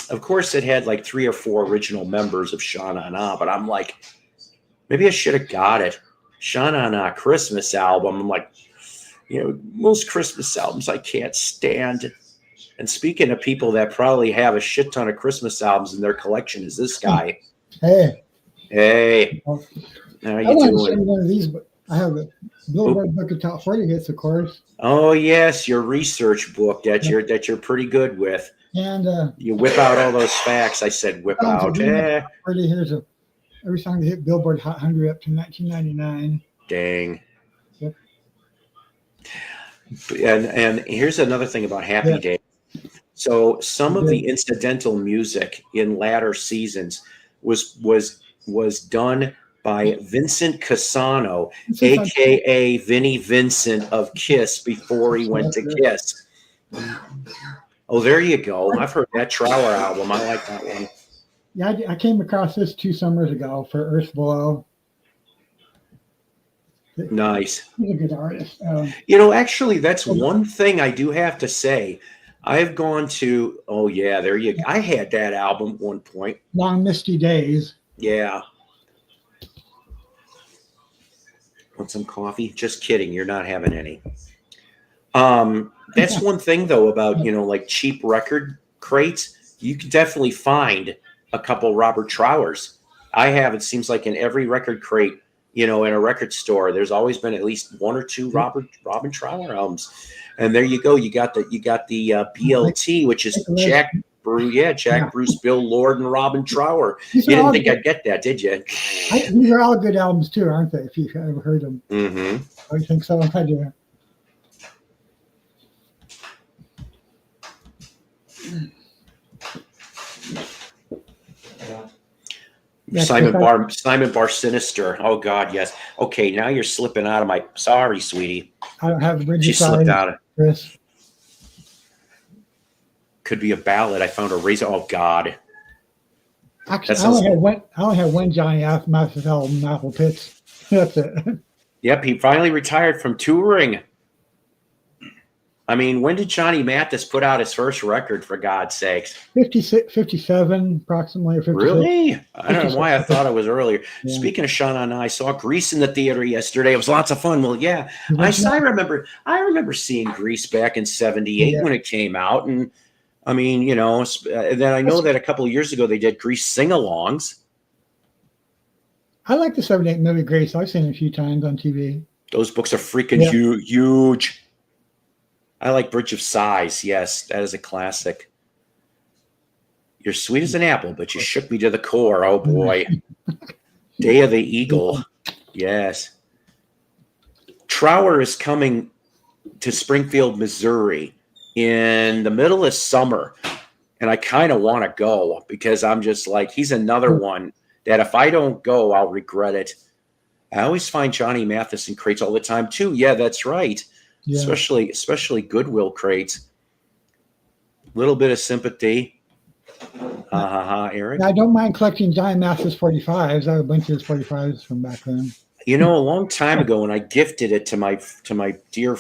Of course, it had like 3 or 4 original members of Sha Na Na, but I'm like, maybe I should have got it. Sha Na Na Christmas album. I'm like, most Christmas albums I can't stand. And speaking of people that probably have a shit ton of Christmas albums in their collection, is this guy. Hey. Well, How I you want to doing? send one of these, but I have a Billboard Book of Top 40 hits, of course. Oh yes, your research book that you're pretty good with. And You whip out all those facts. I said whip out. 40 here's every song that hit Billboard Hot 100 up to 1999. Dang. Yep. And here's another thing about Happy Days. So some of the incidental music in latter seasons was done by Vincent Cassano, aka Vinnie Vincent of Kiss, before he went to Kiss. Oh, there you go. I've heard that Trower album. I like that one. Yeah, I came across this 2 summers ago for Earth Below. Nice. He's a good artist. Actually, that's one thing I do have to say. I've gone to, oh yeah, there you go. I had that album at one point. Long Misty Days. Yeah. Want some coffee? Just kidding. You're not having any. That's one thing though about, like cheap record crates. You can definitely find a couple Robert Trowers. I have, it seems like in every record crate, in a record store, there's always been at least 1 or 2 Robin Trower albums. And there you go. You got the BLT, which is Jack Bruce, Bill Lord, and Robin Trower. You didn't think I'd get that, did you? These are all good albums too, aren't they? If you've ever heard them. Mm-hmm. Oh, you think so? I do. Simon Bar Sinister. Oh God, yes. Okay, now you're slipping out of my. Sorry, sweetie. I don't have the bridge. She slipped out of. Chris. could be a ballad. I found a raisin. Oh God, Actually, that sounds. I only had one Johnny Mathis album, Apple Pits. That's it. Yep, he finally retired from touring. I mean, when did Johnny Mathis put out his first record, for God's sakes? 56, 57, approximately, or 56. Really? I don't know why I thought it was earlier. Yeah. Speaking of Sean, I saw Grease in the theater yesterday. It was lots of fun. Well, yeah, You went to I that? remember seeing Grease back in '78 Yeah. when it came out, and I mean, you know, then I know that a couple of years ago they did Grease sing-alongs. I like the 78 movie Grace. I've seen it a few times on TV. Those books are freaking huge. I like Bridge of Sighs. Yes, that is a classic. You're sweet as an apple, but you shook me to the core. Oh boy. Day of the Eagle. Yes. Trower is coming to Springfield, Missouri in the middle of summer. And I kind of want to go because I'm just like, he's another one that if I don't go, I'll regret it. I always find Johnny Mathis in crates all the time too. Yeah, that's right. Yeah. Especially Goodwill crates. Little bit of sympathy. Eric. I don't mind collecting Johnny Mathis 45s. I have a bunch of his 45s from back then. You know, a long time ago, when I gifted it to my dear,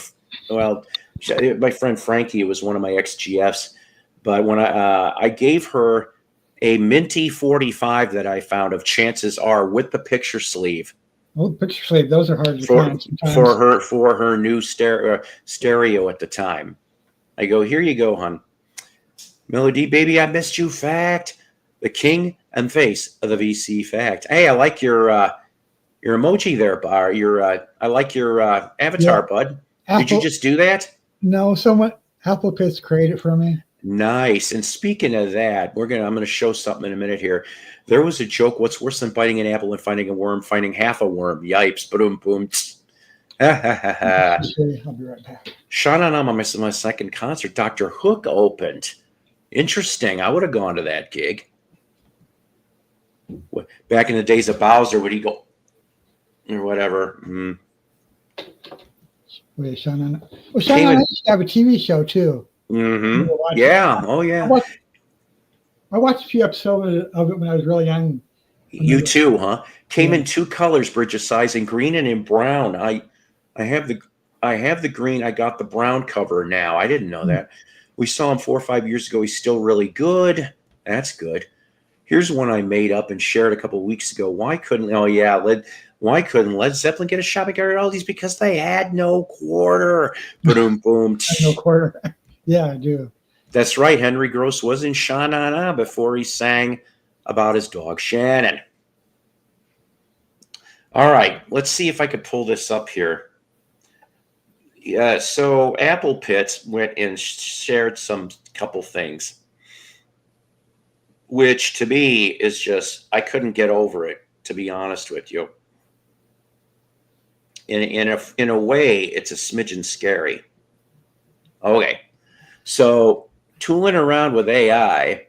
well, my friend Frankie, it was one of my ex-GFs, but when I gave her a minty 45 that I found of Chances Are with the picture sleeve. Oh, picture sleeve. Those are hard to find sometimes. For her new stereo at the time. I go, here you go, hon. Melody, baby, I missed you. Fact, the king and face of the VC fact. Hey, I like your emoji there, Bar. I like your avatar, bud. Did you just do that? No, someone Apple Pits created for me. Nice. And speaking of that, I'm gonna show something in a minute here. There was a joke. What's worse than biting an apple and finding a worm? Finding half a worm. Yipes. Boom, boom. I'll be right back. Sean and I'm missing my second concert. Dr. Hook opened. Interesting. I would have gone to that gig. Back in the days of Bowser, would he go or whatever? Wait, Sean. Well, Sean, I used to have a TV show too. Mm-hmm. Yeah. Oh, yeah. I watched a few episodes of it when I was really young. You too, huh? Came in two colors, Bridge of Sighs, in green and in brown. I have the green. I got the brown cover now. I didn't know that. We saw him 4 or 5 years ago. He's still really good. That's good. Here's one I made up and shared a couple of weeks ago. Why couldn't Led Zeppelin get a shopping cart at Aldi's? Because they had no quarter. Boom, boom. No quarter. Yeah, I do. That's right. Henry Gross was in Sha-Na-Na before he sang about his dog Shannon. All right, let's see if I could pull this up here. Yeah, so Apple Pits went and shared some couple things, which to me is just, I couldn't get over it, to be honest with you. In a way, it's a smidgen scary. Okay, so tooling around with AI,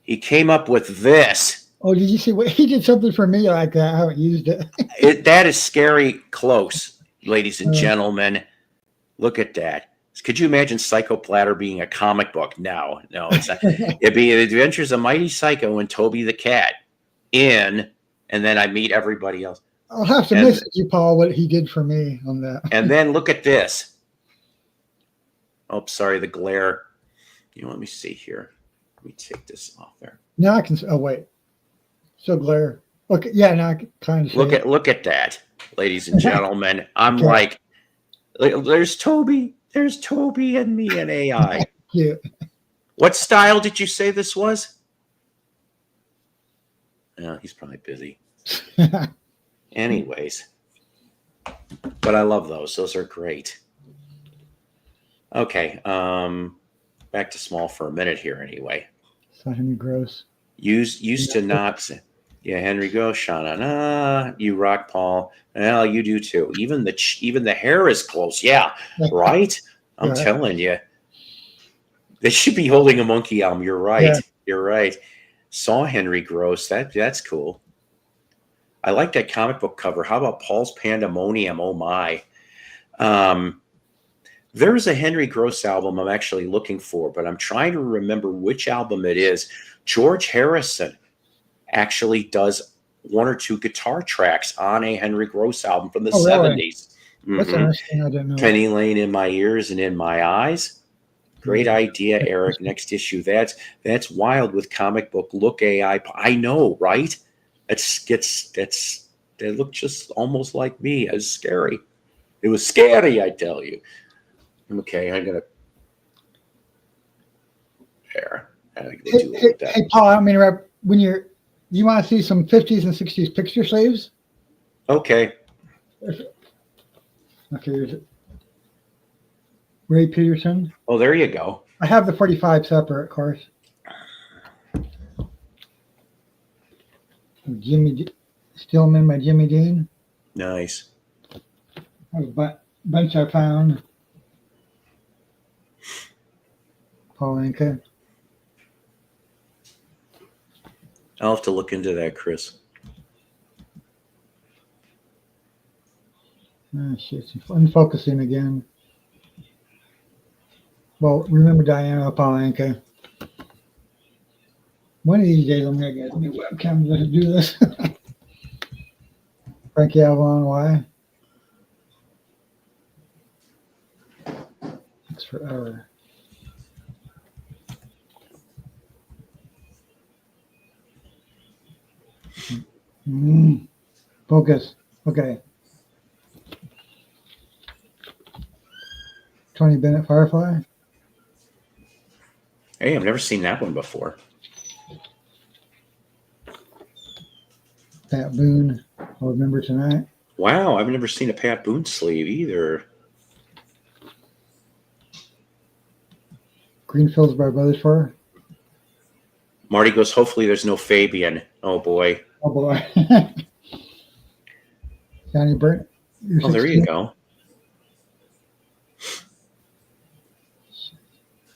he came up with this. Oh, did you see what he did? Something for me like that. I haven't used it. That is scary close, ladies and gentlemen. Look at that. Could you imagine Psycho Platter being a comic book? No, it's not. It'd be The Adventures of Mighty Psycho and Toby the Cat and then I meet everybody else. I'll have to message you, Paul, what he did for me on that. And then look at this. Oh, sorry, the glare. Let me see here. Let me take this off there. Now I can. Oh wait, still glare. Okay, yeah, now I can kind of see look at that, ladies and gentlemen. I'm like, there's Toby and me and AI. Cute. What style did you say this was? No, he's probably busy. Anyways, but I love those. Those are great. Okay, back to small for a minute here. Anyway, so Henry Gross used to not say, yeah, Henry Gross, Sha-Na-Na, you rock, Paul. Well, you do too. Even the hair is close. Yeah, right. I'm telling you, they should be holding a monkey album. You're right. Yeah. You're right. Saw Henry Gross. That's cool. I like that comic book cover. How about Paul's Pandemonium? Oh my. There's a Henry Gross album I'm actually looking for, but I'm trying to remember which album it is. George Harrison actually does one or two guitar tracks on a Henry Gross album from the Oh, really? 70s. That's interesting. I didn't know. Penny Lane in My Ears and in My Eyes. Great idea, Eric. Next issue. That's wild with comic book look AI. I know, right? They look just almost like me. It's scary. It was scary, I tell you. Okay, I'm gonna there. Hey, Paul, I mean, when you want to see some 50s and 60s picture sleeves? Okay. Okay, here's it. Ray Peterson. Oh, there you go. I have the 45 separate, of course. Jimmy Stillman by Jimmy Dean. Nice. A bunch I found. Paul Anka. I'll have to look into that, Chris. Oh, shit. It's unfocusing again. Well, remember Diana, Paul Anka. One of these days I'm going to get a new webcam to do this. Frankie Avalon, why? It's forever. Focus. Okay. Tony Bennett Firefly. Hey, I've never seen that one before. Pat Boone. I'll remember tonight. Wow, I've never seen a Pat Boone sleeve either. Greenfields by Brothers for. Marty goes, hopefully there's no Fabian. Oh, boy. Oh, boy. Johnny Burnt. Oh, there you go.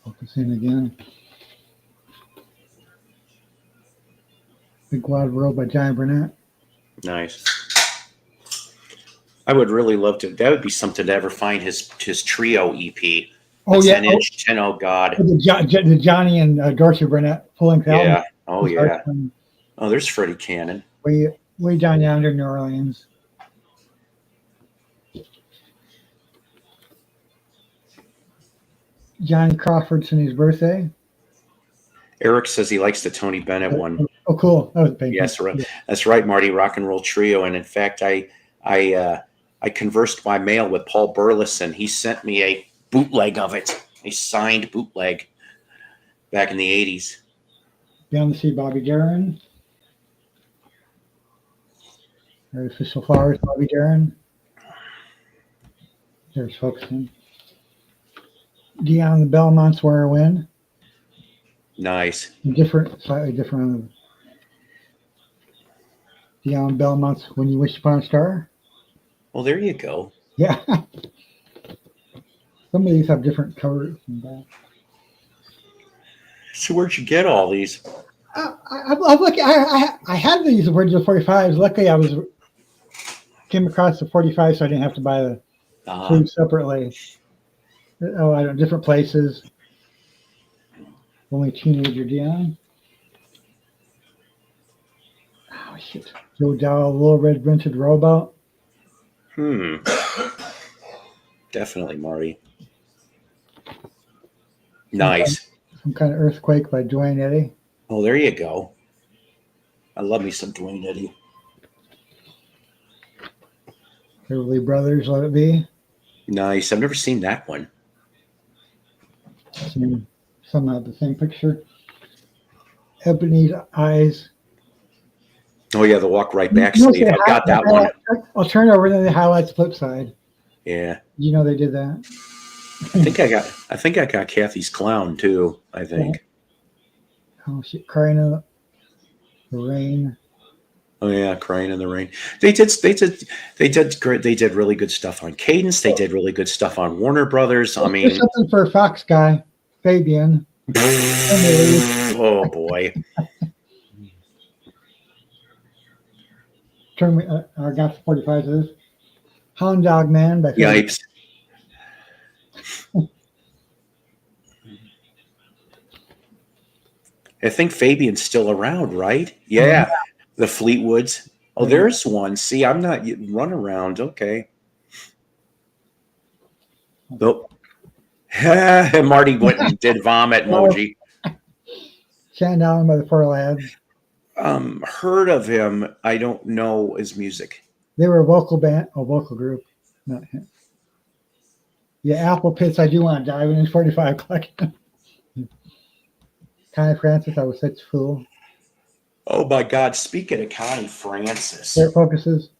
Focusing again. Big Wild World by Johnny Burnett. Nice. I would really love to. That would be something to ever find his trio EP. Oh, yeah. 10-inch, 10, oh, God. The Johnny and Dorsey Burnett pulling album. Yeah. Oh, yeah. Oh, there's Freddie Cannon. Way down yonder in New Orleans. Johnny Crawford's in his birthday. Eric says he likes the Tony Bennett one. Oh, cool. That was big. Yes, that's right, Marty. Rock and Roll Trio. And in fact, I conversed by mail with Paul Burleson. He sent me a bootleg of it, a signed bootleg back in the 80s. Down to see Bobby Darin. Artificial Flowers, Bobby Darin. There's focusing. Dion the Belmonts Where I Win. Nice. Slightly different. Dion Belmont's When You Wish Upon a Star. Well, there you go. Yeah. Some of these have different covers and that. So where'd you get all these? I'm lucky. I had these original 45s. Luckily, came across the 45, so I didn't have to buy the food separately. Oh, I don't. Different places. Only Teenager Dion. Oh shit! Joe Dow, Little Red Rented Robot. Definitely, Marty. Nice. Some kind of Earthquake by Dwayne Eddy. Oh, there you go. I love me some Dwayne Eddy. Beverly Brothers, Let It Be. Nice. I've never seen that one. Some have the same picture. Ebony's Eyes. Oh yeah, the Walk Right Back sleeve. I've got that one. I'll turn over and then the highlights flip side. Yeah. You know they did that. I think I got Kathy's Clown too. I think. Oh shit! Crying in the Rain. Oh yeah, Crying in the Rain. They did great. They did really good stuff on Cadence. They did really good stuff on Warner Brothers. I mean, there's something for a Fox guy, Fabian. Oh boy. Turn me. I got 45 of this. Hound Dog Man by Yipes. I think Fabian's still around, right? Yeah. The Fleetwoods. Oh, there's one. See, I'm not run around. Okay. Nope. Marty went and did vomit emoji. Shannon Allen by the Four Lads. Heard of him. I don't know his music. They were a vocal group. Not him. Yeah, Apple Pits, I Do Want to Die when it's 45 o'clock. Connie Francis, I Was Such a Fool. Oh my God! Speaking of Connie Francis, Their focuses.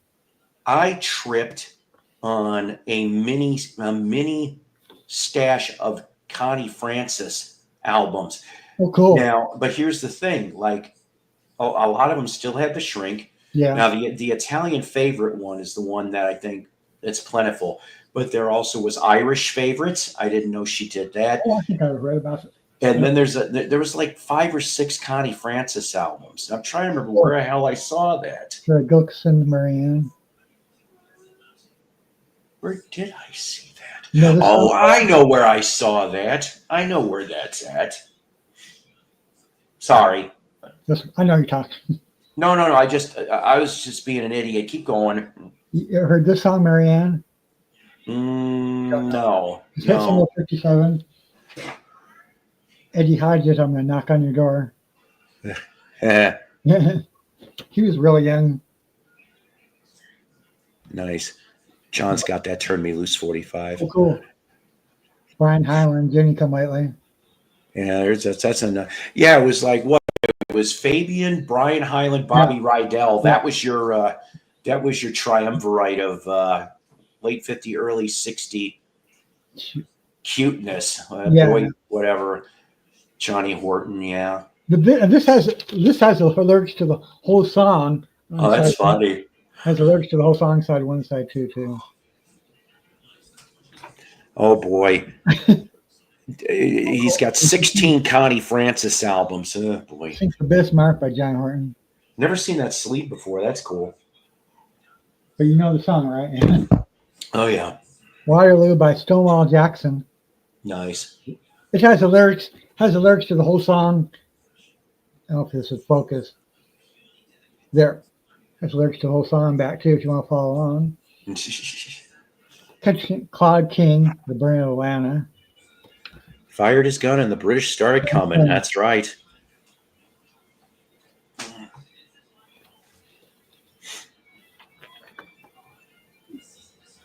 I tripped on a mini stash of Connie Francis albums. Oh, cool. Now, but here's the thing: like, a lot of them still had the shrink. Yeah. Now, the Italian favorite one is the one that I think that's plentiful. But there also was Irish favorites. I didn't know she did that. Oh, I think I read about it. And then there was like 5 or 6 Connie Francis albums. I'm trying to remember where the hell I saw that. Gilkison, Marianne. Where did I see that? No, I know where I saw that. I know where that's at. Sorry. I know you're talking. No. I was just being an idiot. Keep going. You ever heard this song, Marianne? No. No. 57. Eddie Hodges, I'm going to knock on your door. He was really young. Nice. John's got that Turn Me Loose 45. Oh, cool. Brian Hyland, Jenny Come Lately. Yeah, that's enough. Yeah, it was like what? It was Fabian, Brian Hyland, Bobby Rydell. That was your triumvirate of late 50, early 60 cuteness. Boy, whatever. Johnny Horton, yeah. This has the lyrics to the whole song. Oh, that's funny. Has the lyrics to the whole song, side 1, side 2, too. Oh boy. He's got 16 Connie Francis albums. Oh boy. Sings the Bismarck by John Horton. Never seen that sleeve before. That's cool. But you know the song, right? Oh yeah. Waterloo by Stonewall Jackson. Nice. It has the lyrics to the whole song. I don't know if this is focused. There. Has lyrics to the whole song back too if you want to follow along. Claude King, The Burning of Atlanta. Fired his gun and the British started coming. That's right.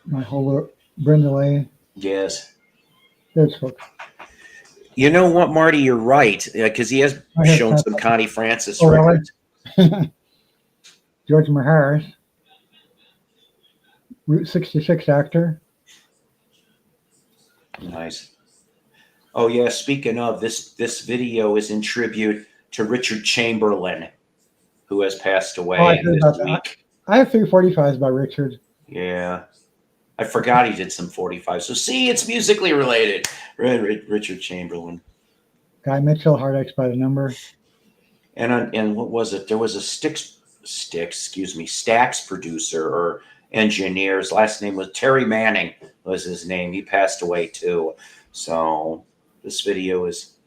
My whole Brenda Lee. Yes. There's folks. You know what, Marty? You're right, because he has shown some Connie Francis records. Really? George Maharis, Route 66 actor. Nice. Oh yeah. Speaking of this video is in tribute to Richard Chamberlain, who has passed away this week. I have 345s by Richard. Yeah. I forgot he did some 45. So see, it's musically related. Richard Chamberlain. Guy Mitchell, Hard X by the Number. And what was it? There was a Stax producer or engineer. His last name was Terry Manning was his name. He passed away too. So this video is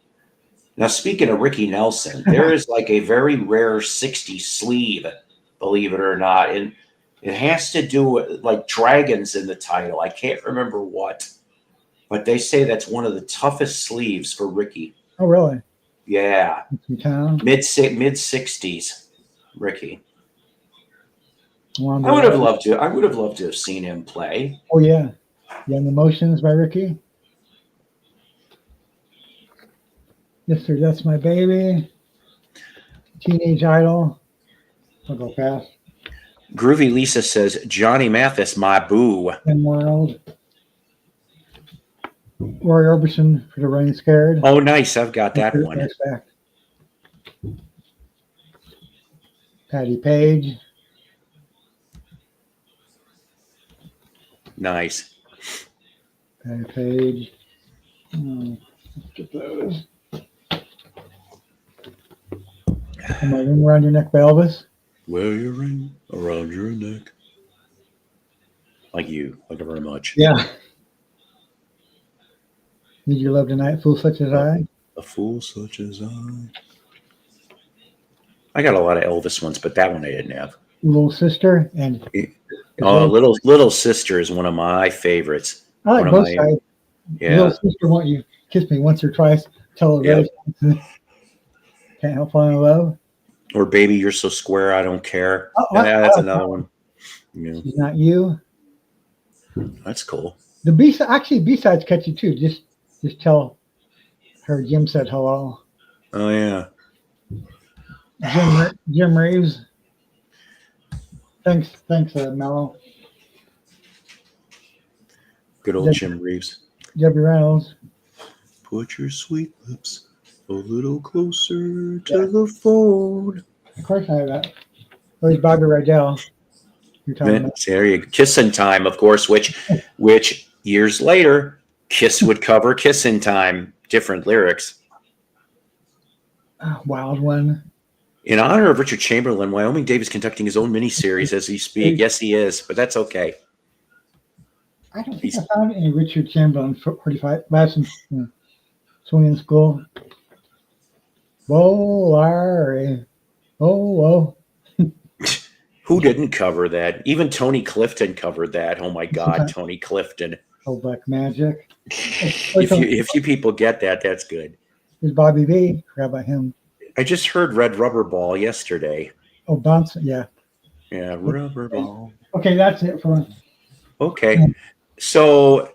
now speaking of Ricky Nelson, there is like a very rare 60 sleeve, believe it or not. And it has to do with like dragons in the title. I can't remember what, but they say that's one of the toughest sleeves for Ricky. Oh, really? Yeah. Mid 60s, Ricky. I would have loved to have seen him play. Oh yeah. Young Emotions by Ricky. Yes, sir. That's My Baby. Teenage Idol. I'll go fast. Groovy Lisa says Johnny Mathis, my boo. And World. Rory Orbison for The Running Scared. Oh, nice. I've got that one. Patty Page. Nice. Patty Page. Let's get those. Am I Ring Around Your Neck by Elvis? Wear your ring around your neck. Like you. Thank you very much. Yeah. Need your love tonight, fool such as I. A fool such as I. I got a lot of Elvis ones, but that one I didn't have. Little sister and Oh, little sister is one of my favorites. I like one both of my, sides. yeah. Little sister, won't you kiss me once or twice? Tell her can't help falling in love. Or baby, you're so square, I don't care. Oh, That's another one. Yeah. She's not you. That's cool. The B-sides catchy too. Just tell her Jim said hello. Oh yeah. Jim Reeves. Thanks, Mello. Good old Jim Reeves. Debbie Reynolds. Put your sweet lips a little closer to the phone. Of course I have that. Where's Bobby Rydell? There you go. Kissin' Time, of course, which years later, Kiss would cover Kissin' Time, different lyrics. Wild one. In honor of Richard Chamberlain, Wyoming Dave is conducting his own miniseries as he speaks. Yes, he is, but that's okay. I don't think I found any Richard Chamberlain 45 last in swinging school. Whoa, Larry. Oh. Who didn't cover that? Even Tony Clifton covered that. Oh my God, Tony Clifton. Oh, Black Magic. If you people get that, that's good. There's Bobby B. Forgot about him. I just heard Red Rubber Ball yesterday. Oh, Bounce. Yeah. Yeah, Rubber Ball. Okay, that's it for. Okay. So,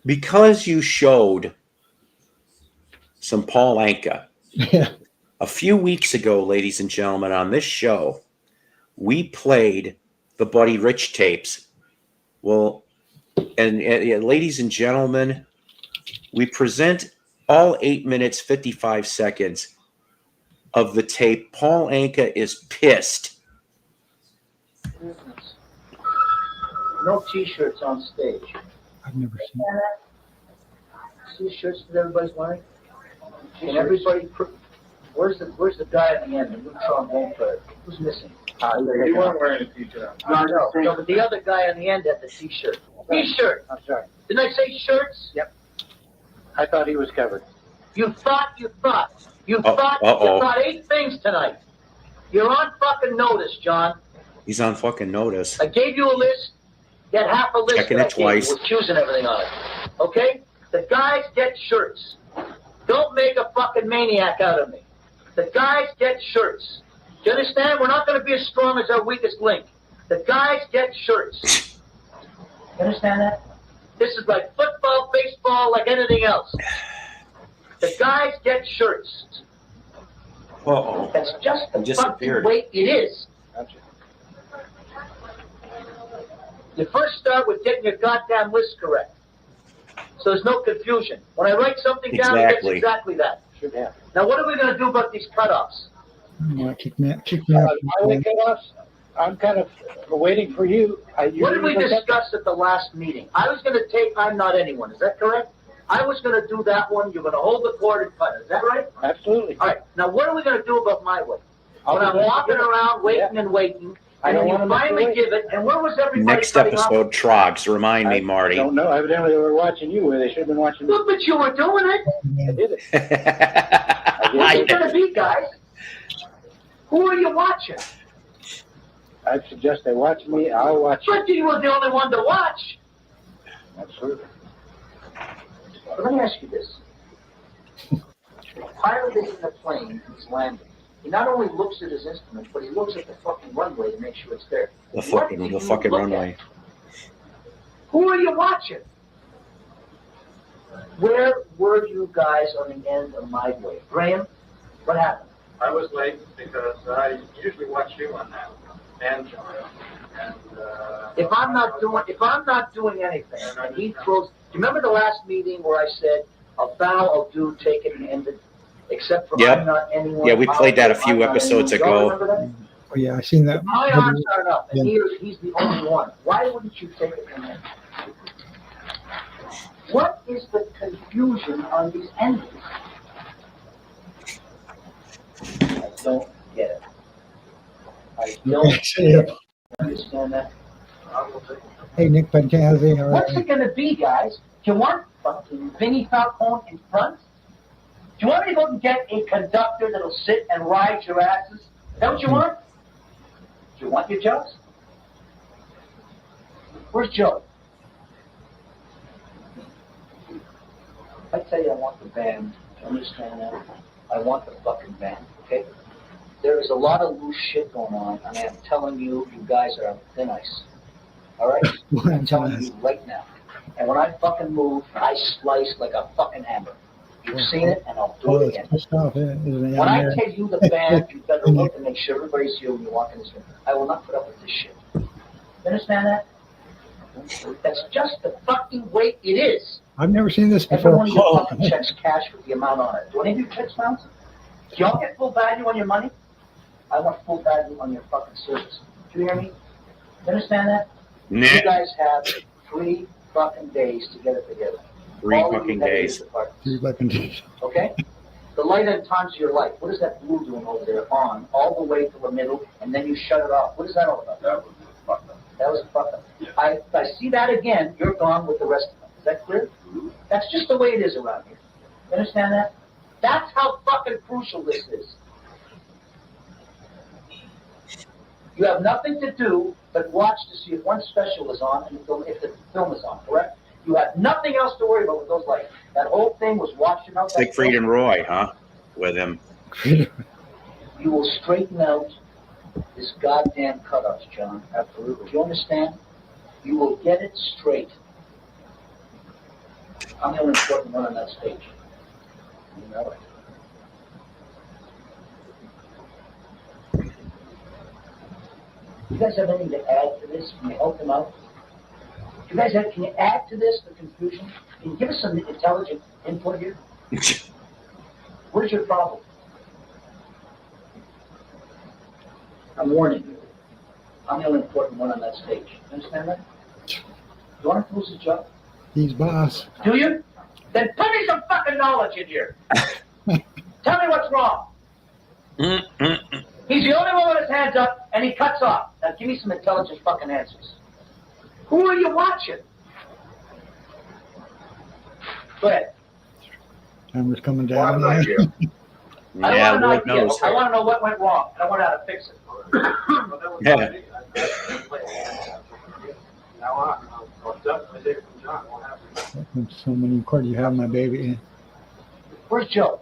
because you showed some Paul Anka a few weeks ago, ladies and gentlemen, on this show, we played the Buddy Rich tapes. Well, and ladies and gentlemen, we present all 8 minutes, 55 seconds of the tape. Paul Anka is pissed. No T-shirts on stage. I've never seen T-shirts that everybody's wearing. And everybody, where's the guy at the end, the new trombone player? Who's missing? You weren't wearing a T-shirt. No, but the other guy on the end had the T-shirt. T-shirt. I'm sorry. Didn't I say shirts? Yep. I thought he was covered. You thought 8 things tonight. You're on fucking notice, John. He's on fucking notice. I gave you a list. You had half a list. Checking it twice. With choosing everything on it. Okay? The guys get shirts. Don't make a fucking maniac out of me. The guys get shirts. Do you understand? We're not going to be as strong as our weakest link. The guys get shirts. You understand that? This is like football, baseball, like anything else. The guys get shirts. Uh-oh. That's just the fucking way it is. Gotcha. You first start with getting your goddamn list correct. So there's no confusion. When I write something down, it's exactly that. Should have. Now, what are we going to do about these cutoffs? Kick me out. My cutoffs, I'm kind of waiting for you. What did we discuss at the last meeting? I was going to take I'm Not Anyone. Is that correct? I was going to do that one. You're going to hold the cord and cut it. Is that right? Absolutely. All right. Now, what are we going to do about my way? When I'm walking around waiting and waiting, and then you finally give it, and where was everybody? Next episode, Trogs. Remind me, Marty. I don't know. Evidently, they were watching you where they should have been watching me. Look, but you were doing it. I did it. What's it going to be, guys? Who are you watching? I suggest they watch me. I'll watch you. But you were the only one to watch. Absolutely. But let me ask you this. The pilot is in the plane, he's landing. He not only looks at his instrument, but he looks at the fucking runway to make sure it's there. The fucking runway. Who are you watching? Where were you guys on the end of my way? Graham, what happened? I was late because I usually watch you on that, and John. And if I'm not doing anything, and he throws. Do you remember the last meeting where I said a vow I'll do, take it and end it, except for I'm not anyone. Yeah, we played that a few episodes ago. Oh yeah, I seen that. My arms aren't up, and he's the only one. Why wouldn't you take it and end it? What is the confusion on these endings? I don't get it. I don't understand that. Hey, Nick Pentazzi. What's it going to be, guys? Do you want fucking Vinnie Falcone in front? Do you want me to go and get a conductor that'll sit and ride your asses? Is that what you want? Do you want your jobs? Where's Joe? I tell you, I want the band. Do you understand that? I want the fucking band, okay? There is a lot of loose shit going on, and I'm telling you, you guys are thin ice. All right? I'm telling you right now. And when I fucking move, I slice like a fucking hammer. You've seen it, and I'll do it again. When I tell you the band, you better look and make sure everybody's here when you walk in this room. I will not put up with this shit. You understand that? That's just the fucking way it is. I've never seen this Every before. one of your fucking checks cash with the amount on it. Do any of your checks bounce? Do y'all get full value on your money? I want full value on your fucking service. Do you hear me? You understand that? Nah. You guys have 3 fucking days to get it together. 3 All of fucking you days. departments. 3 fucking days. Okay? The light at times of your life. What is that blue doing over there? On, all the way to the middle, and then you shut it off. What is that all about? That was fucked up. That was a fuck up. Yeah. If I see that again, you're gone with the rest of them. Is that clear? That's just the way it is around here. You understand that? That's how fucking crucial this is. You have nothing to do but watch to see if one special is on and if the film is on, correct? You have nothing else to worry about with those lights. That whole thing was watching out. Siegfried and Roy, huh? With him. You will straighten out this goddamn cutoffs, John. Absolutely. Do you understand? You will get it straight. I'm the only important one on that stage. You know it. You guys have anything to add to this? Can you help them out? You guys have, can you add to this, the confusion? Can you give us some intelligent input here? What is your problem? I'm warning you. I'm the only important one on that stage. You understand that? You want to lose his job? He's boss. Do you? Then put me some fucking knowledge in here. Tell me what's wrong. He's the only one with his hands up, and he cuts off. Now give me some intelligent fucking answers. Who are you watching? Go ahead. Camera's coming Well, down. I have an idea. I Yeah, don't want an Lord idea. knows. I want to know what went wrong. I want how to fix it. But that was Yeah. my idea. Now I'll definitely take it from John. Won't happen. So many quarters you have my baby. Where's Joe?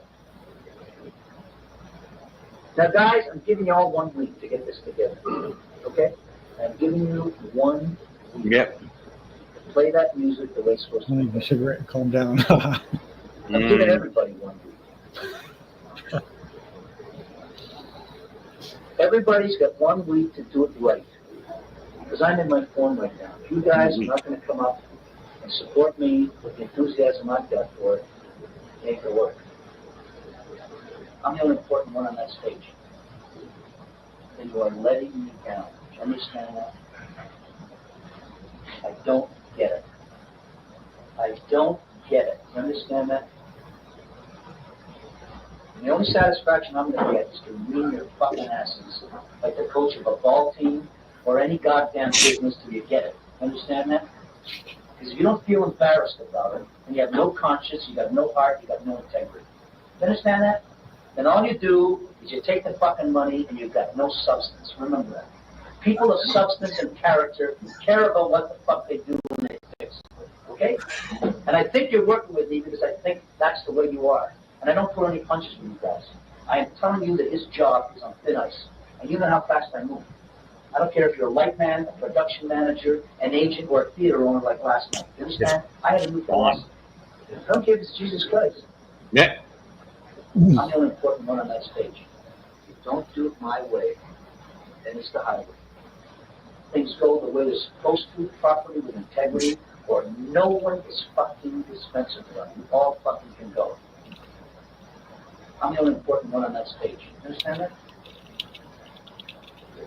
Now, guys, I'm giving you all 1 week to get this together. Okay? I'm giving you 1 week Yep. to play that music the way it's supposed I to need be. a cigarette and calm down. I'm giving everybody 1 week. Everybody's got 1 week to do it right. Because I'm in my form right now. If you guys are not going to come up and support me with the enthusiasm I've got for it, it ain't going to work. I'm the only important one on that stage. And you are letting me down. Do you understand that? I don't get it. I don't get it. You understand that? And the only satisfaction I'm going to get is to ream your fucking asses like the coach of a ball team or any goddamn business till you get it. Understand that? Because if you don't feel embarrassed about it, and you have no conscience, you got no heart, you got no integrity. You understand that? Then all you do is you take the fucking money and you've got no substance. Remember that. People of substance and character care about what the fuck they do when they fix. Okay? And I think you're working with me because I think that's the way you are. And I don't pull any punches with you guys. I am telling you that his job is on thin ice. And you know how fast I move. I don't care if you're a light man, a production manager, an agent, or a theater owner like last night. You understand? I had to move fast. I don't care if it's Jesus Christ. Yeah. I'm the only important one on that stage. If you don't do it my way, then it's the highway. Things go the way they're supposed to, properly, with integrity, or no one is fucking dispensable. You all fucking can go. I'm the only important one on that stage. You understand that?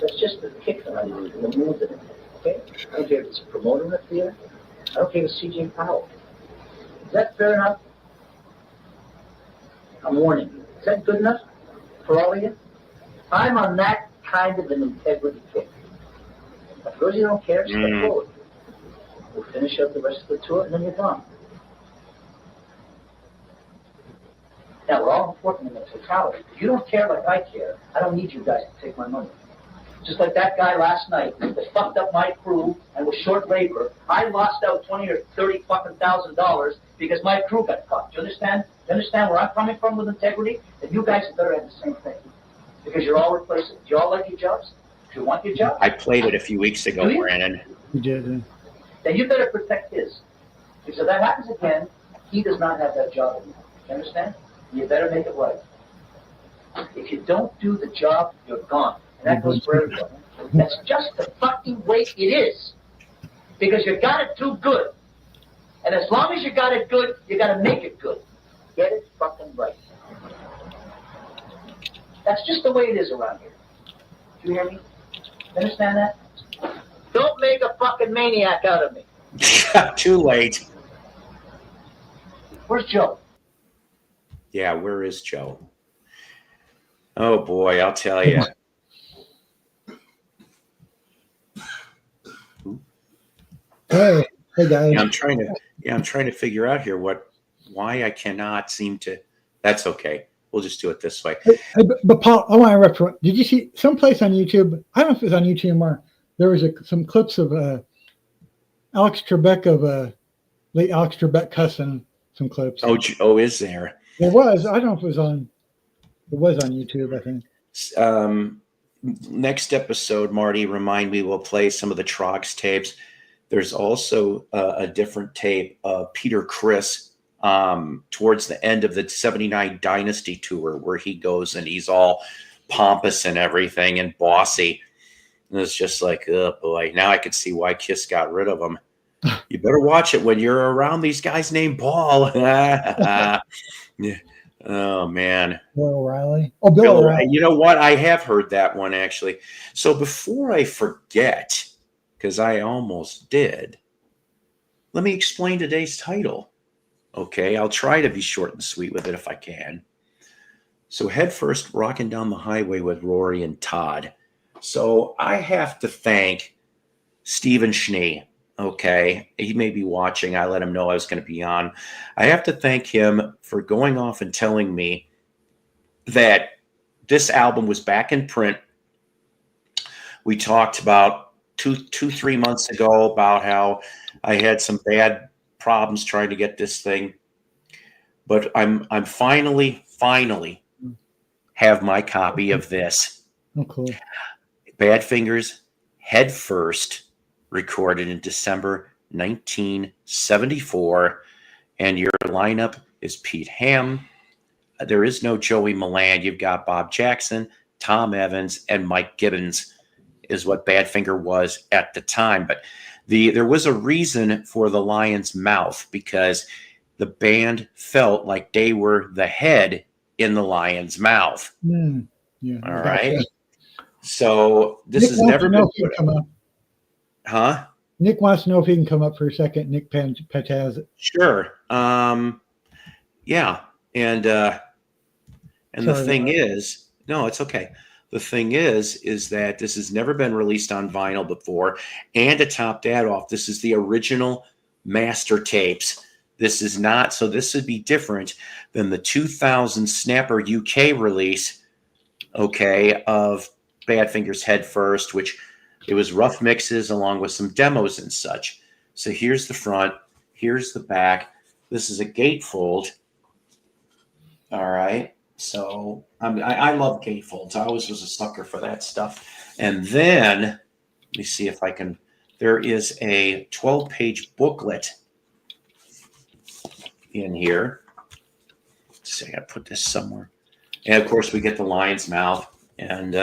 That's just the kick that I do, the move that I do, okay? I don't care if it's a promoter in the theater. I don't care if it's C.J. Powell. Is that fair enough? I'm warning you. Is that good enough for all of you? I'm on that kind of an integrity kick. But for those of you who don't care, step forward. We'll finish up the rest of the tour and then you're gone. Now, we're all important in the totality. If you don't care like I care, I don't need you guys to take my money. Just like that guy last night that fucked up my crew and was short labor. I lost out 20 or 30 fucking $1,000 because my crew got fucked. Do you understand? You understand where I'm coming from with integrity? And you guys better have the same thing. Because you're all replaceable. Do you all like your jobs? Do you want your job? I played it a few weeks ago, Brandon. You did. Then you better protect his. Because if that happens again, he does not have that job anymore. You understand? You better make it right. If you don't do the job, you're gone. And that goes for everyone. That's just the fucking way it is. Because you got it too good. And as long as you got it good, you got to make it good. Get it fucking right. That's just the way it is around here. Do you hear me? You understand that? Don't make a fucking maniac out of me. Too late. Where's Joe? Yeah, where is Joe? Oh boy, I'll tell you. Hey guys. Yeah, I'm trying to figure out here why I cannot seem to. That's okay. We'll just do it this way. Hey, but Paul, I want to interrupt for. Did you see someplace on YouTube? I don't know if it was on YouTube or there was some clips of Alex Trebek late Alex Trebek cussing some clips. Oh, is there? There was. I don't know if it was on. It was on YouTube, I think. Next episode, Marty, remind me, we'll play some of the Trogs tapes. There's also a different tape of Peter Criss towards the end of the 79 Dynasty tour where he goes and he's all pompous and everything and bossy. And it's just like, oh boy, now I can see why Kiss got rid of him. You better watch it when you're around these guys named Paul. Oh, man. Bill O'Reilly. Oh, Bill O'Reilly. You know what? I have heard that one, actually. So before I forget, because I almost did, let me explain today's title. Okay, I'll try to be short and sweet with it if I can. So head first, rocking down the highway with Rory and Todd. So I have to thank Stephen Schnee. Okay, he may be watching. I let him know I was going to be on. I have to thank him for going off and telling me that this album was back in print. We talked about 3 months ago about how I had some bad problems trying to get this thing, but I'm finally have my copy of this. Oh, cool. Badfinger's Head First, recorded in December 1974, and your lineup is Pete Ham. There is no Joey Milland. You've got Bob Jackson, Tom Evans, and Mike Gibbons is what Badfinger was at the time. But there was a reason for the Lion's Mouth, because the band felt like they were the head in the Lion's Mouth. Yeah. All right. So this has never been come up. Huh? Nick wants to know if he can come up for a second. Nick Pataz. Sure. Yeah. And the thing is, no, it's okay. The thing is that this has never been released on vinyl before. And to top that off, this is the original master tapes. This is not, so this would be different than the 2000 Snapper UK release, okay, of Badfinger's Head First, which it was rough mixes along with some demos and such. So here's the front. Here's the back. This is a gatefold. All right. So I love gatefolds. I always was a sucker for that stuff. And then let me see if I can. There is a 12-page booklet in here. Let's see, I got to put this somewhere. And of course, we get the Lion's Mouth. And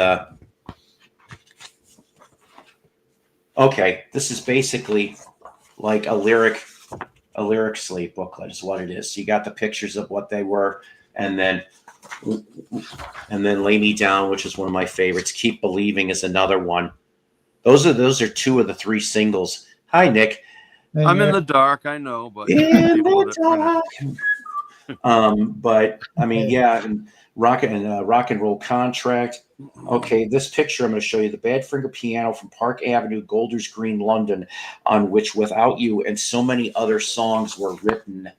okay, this is basically like a lyric slate booklet is what it is. So you got the pictures of what they were, and then Lay Me Down, which is one of my favorites. Keep Believing is another one. Those are two of the three singles. Hi, Nick. I'm in the dark, I know, but in the dark. But I mean, yeah, and rock and roll contract. Okay, this picture I'm going to show you, the Badfinger piano from Park Avenue, Golders Green, London, on which Without You and so many other songs were written.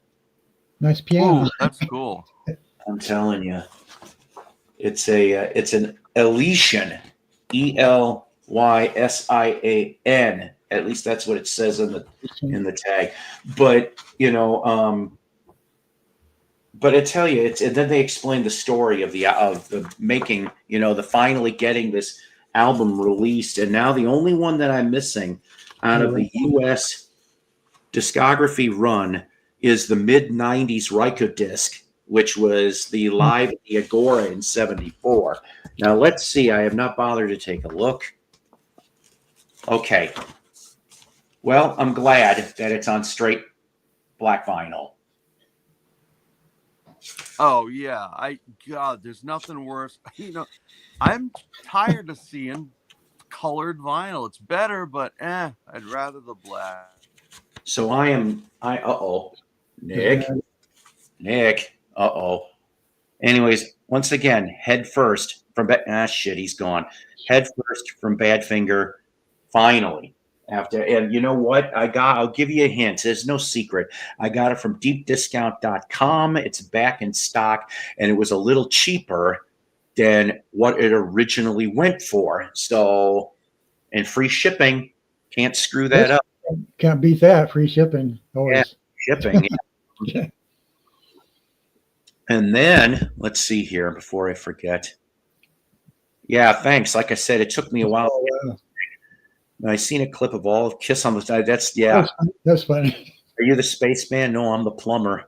Nice piano. Ooh, that's cool. I'm telling you, it's an Elysian, Elysian. At least that's what it says in the tag. But but I tell you, and then they explain the story of the making, the finally getting this album released, and now the only one that I'm missing out of the U.S. discography run is the mid '90s Ryko disc, which was the live at the Agora in '74. Now let's see. I have not bothered to take a look. Okay. Well, I'm glad that it's on straight black vinyl. Oh yeah, God, there's nothing worse. I'm tired of seeing colored vinyl. It's better, but I'd rather the black. So Nick, Anyways, once again, head first from he's gone. Head first from Badfinger. Finally, and you know what? I'll give you a hint. There's no secret. I got it from deepdiscount.com. It's back in stock, and it was a little cheaper than what it originally went for. So, and free shipping. Can't screw that up. Can't beat that. Free shipping. Always. Yeah, shipping. Yeah. And then let's see here before I forget. Yeah, thanks. Like I said, it took me a while. I seen a clip of all of Kiss on the side. That's funny. Are you the spaceman? No, I'm the plumber.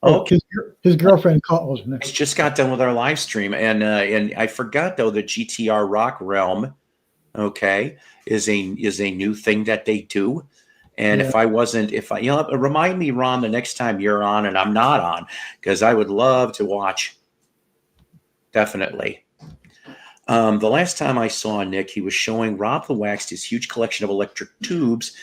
Okay. His girlfriend called. Just got done with our live stream, and I forgot though that GTR Rock Realm, is a new thing that they do. And remind me, Ron, the next time you're on and I'm not on, because I would love to watch. Definitely. The last time I saw Nick, he was showing Rob the Waxed his huge collection of electric tubes.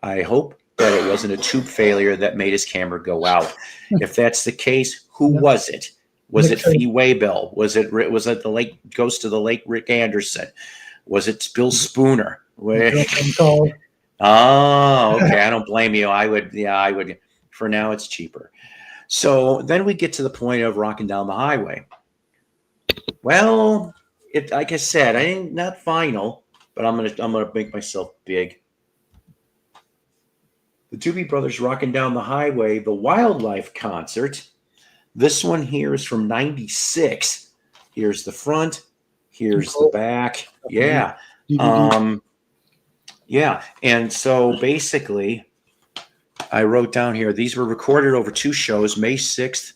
I hope that it wasn't a tube failure that made his camera go out. If that's the case, who was it? Was it Fee Waybill? Was it the late Ghost of the Lake Rick Anderson? Was it Bill Spooner? Oh, okay. I don't blame you. I would. For now, it's cheaper. So then we get to the point of Rocking Down the Highway. Well, like I said, I ain't not final, but I'm gonna make myself big. The Doobie Brothers Rocking Down the Highway, the Wildlife Concert. This one here is from '96. Here's the front. Here's the back. Yeah. Yeah. And so basically, I wrote down here, these were recorded over two shows, May 6th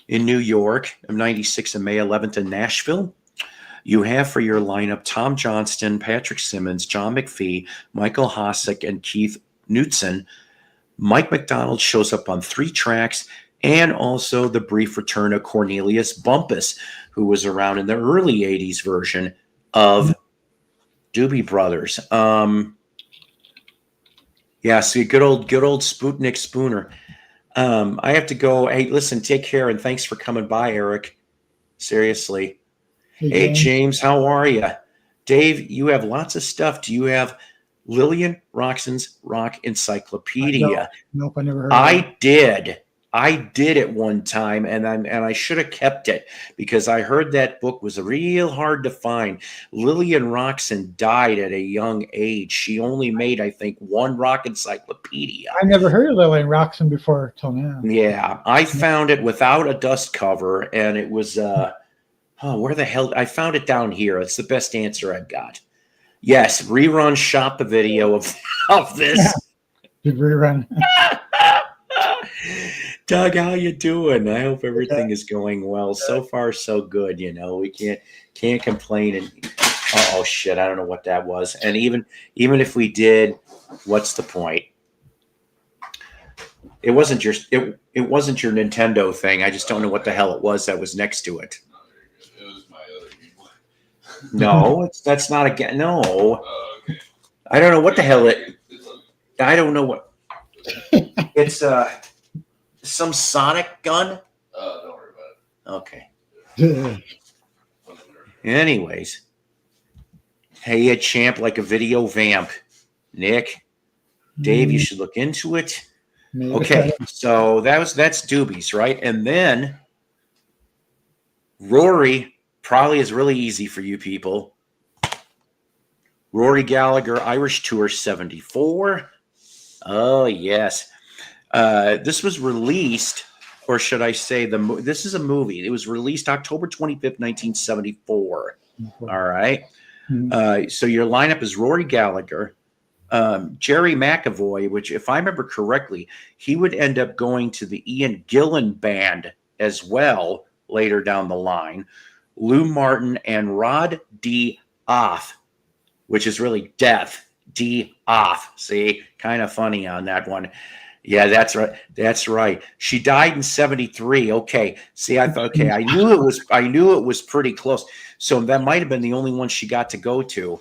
in New York, of '96, and May 11th in Nashville. You have for your lineup Tom Johnston, Patrick Simmons, John McPhee, Michael Hossack, and Keith Knutson. Mike McDonald shows up on 3 tracks, and also the brief return of Cornelius Bumpus, who was around in the early 80s version of Doobie Brothers. See, good old Sputnik Spooner. I have to go. Hey, listen, take care, and thanks for coming by, Eric. Seriously. Hey, James, how are you? Dave, you have lots of stuff. Do you have Lillian Roxon's Rock Encyclopedia? Nope, I never heard of it. I did at one time, and I should have kept it because I heard that book was real hard to find. Lillian Roxon died at a young age. She only made, I think, 1 rock encyclopedia. I never heard of Lillian Roxon before till now. Yeah, I found it without a dust cover, and it was where the hell? I found it down here. It's the best answer I've got. Yes, Rerun shot the video of this. Did Rerun. Doug, how you doing? I hope everything is going well. So far, so good. We can't complain. And oh shit, I don't know what that was. And even if we did, what's the point? It wasn't your Nintendo thing. I just don't know what the hell it was that was next to it. It was my other game. No, that's not a no. Okay. I don't know what the hell it. I don't know what. It's some Sonic gun. Don't worry about it. Okay. Anyways, hey, a champ like a video vamp, Nick, Dave, you should look into it. Maybe. Okay, so that's Doobies, right? And then Rory probably is really easy for you people. Rory Gallagher Irish Tour 74. Oh, yes. This was released, or should I say, this is a movie. It was released October 25th, 1974. All right. So your lineup is Rory Gallagher, Jerry McAvoy, which, if I remember correctly, he would end up going to the Ian Gillan band as well later down the line. Lou Martin and Rod D. Off, which is really Death D. Off. See, kind of funny on that one. Yeah, that's right. That's right. She died in 73. Okay. See, I thought, okay, I knew it was pretty close. So that might have been the only one she got to go to.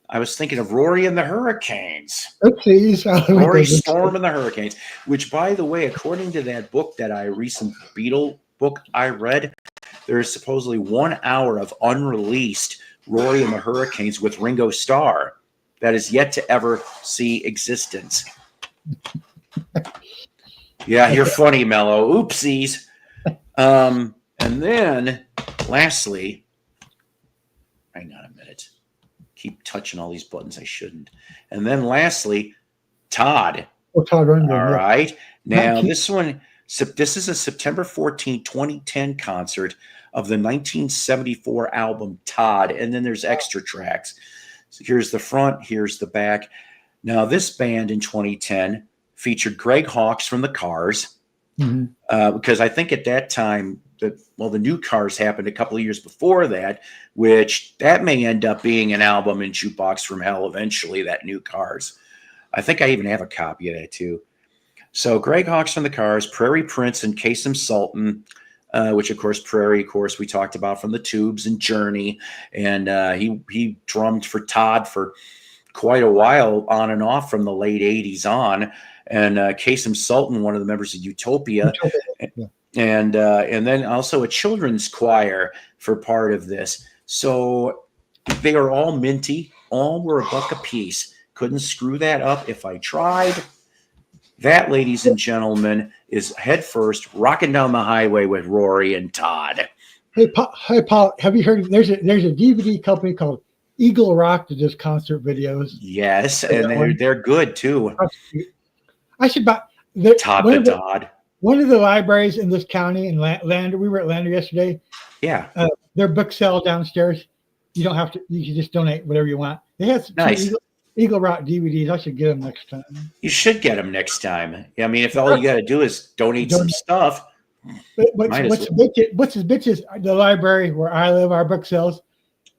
I was thinking of Rory and the Hurricanes. Oopsies. Rory Storm and the Hurricanes, which, by the way, according to that book that recent Beatle book I read, there is supposedly 1 hour of unreleased Rory and the Hurricanes with Ringo Starr that is yet to ever see existence. Yeah, you're funny, Mello. Oopsies. And then, lastly, hang on a minute. Keep touching all these buttons I shouldn't. And then, lastly, Todd. Oh, Todd Rundgren. All yeah. right. Now, this is a September 14, 2010 concert of the 1974 album Todd, and then there's extra tracks. So here's the front, here's the back. Now, this band in 2010 featured Greg Hawkes from the Cars, because I think at that time, the new Cars happened a couple of years before that, which that may end up being an album in Jukebox from Hell eventually, that new Cars. I think I even have a copy of that too. So Greg Hawkes from the Cars, Prairie Prince and Kasem Sultan, which of course Prairie, of course, we talked about from the Tubes and Journey, and he drummed for Todd for quite a while on and off from the late 80s on, and Kasem Sultan, one of the members of Utopia. Yeah. And then also a children's choir for part of this. So they are all minty. All were $1 a piece. Couldn't screw that up if I tried. That, ladies and gentlemen, is Head First, rocking down the highway with Rory and Todd. Hey, Paul, have you heard? There's a DVD company called Eagle Rock that does concert videos. Yes, and they're good too. I should buy Todd the Todd. One of the libraries in this county in Lander. We were at Lander yesterday. Yeah, their book sale downstairs. You don't have to. You can just donate whatever you want. They have nice Eagle Rock DVDs. I should get them next time. You should get them next time. I mean, if all you got to do is donate some stuff. What's his bitches? The library where I live, our book sales,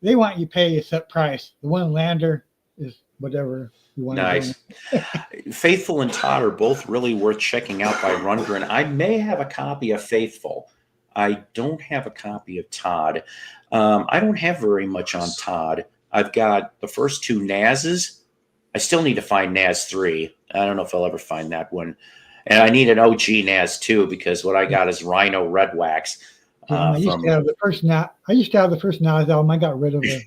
they want you to pay a set price. The one in Lander is whatever you want. Nice. Faithful and Todd are both really worth checking out by Rundgren. I may have a copy of Faithful. I don't have a copy of Todd. I don't have very much on Todd. I've got the first two Naz's. I still need to find Naz 3. I don't know if I'll ever find that one. And I need an OG Naz too, because what I got is Rhino Red Wax. I used to have the first Naz album. I got rid of it.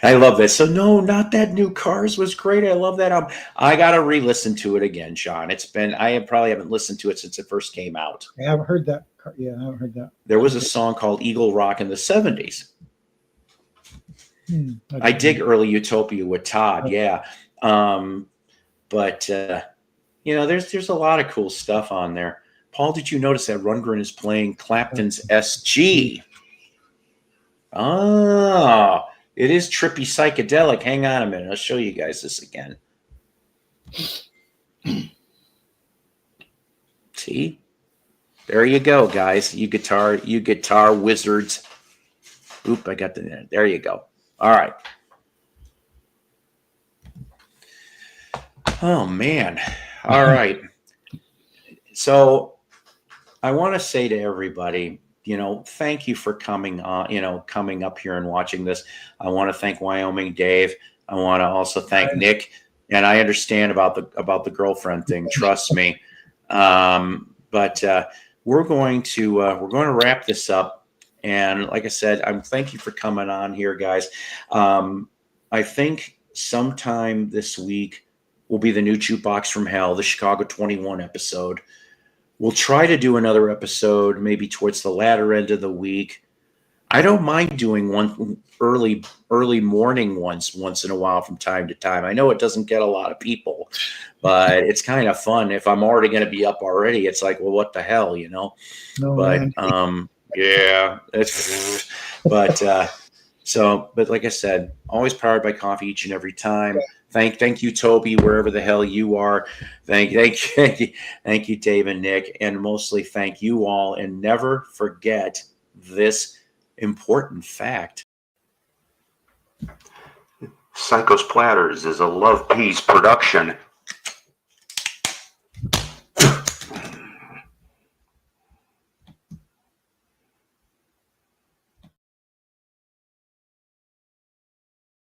I love that. So no, not that new Cars was great. I love that album. I gotta re-listen to it again, Sean. I probably haven't listened to it since it first came out. I haven't heard that. Yeah, I haven't heard that. There was a song called Eagle Rock in the 70s. I dig early Utopia with Todd. Yeah. But there's a lot of cool stuff on there. Paul, did you notice that Rundgren is playing Clapton's SG? Oh, it is trippy psychedelic. Hang on a minute. I'll show you guys this again. See? There you go, guys. You guitar wizards. Oop, I got there you go. All right. Oh, man. All right. So I want to say to everybody, thank you for coming on, coming up here and watching this. I want to thank Wyoming Dave. I want to also thank Nick. And I understand about the girlfriend thing. Trust me. But we're going to wrap this up. And like I said, thank you for coming on here, guys. I think sometime this week, will be the new Jukebox from Hell, the Chicago 21 episode. We'll try to do another episode maybe towards the latter end of the week. I don't mind doing one early morning once in a while from time to time. I know it doesn't get a lot of people, but it's kind of fun. If I'm already going to be up already, it's like, well, what the hell, you know? No, But man. yeah, it's but like I said, always powered by coffee each and every time. Thank you, Toby, wherever the hell you are. Thank you, Dave and Nick, and mostly thank you all. And never forget this important fact. Psycho's Platters is a Love Peace production.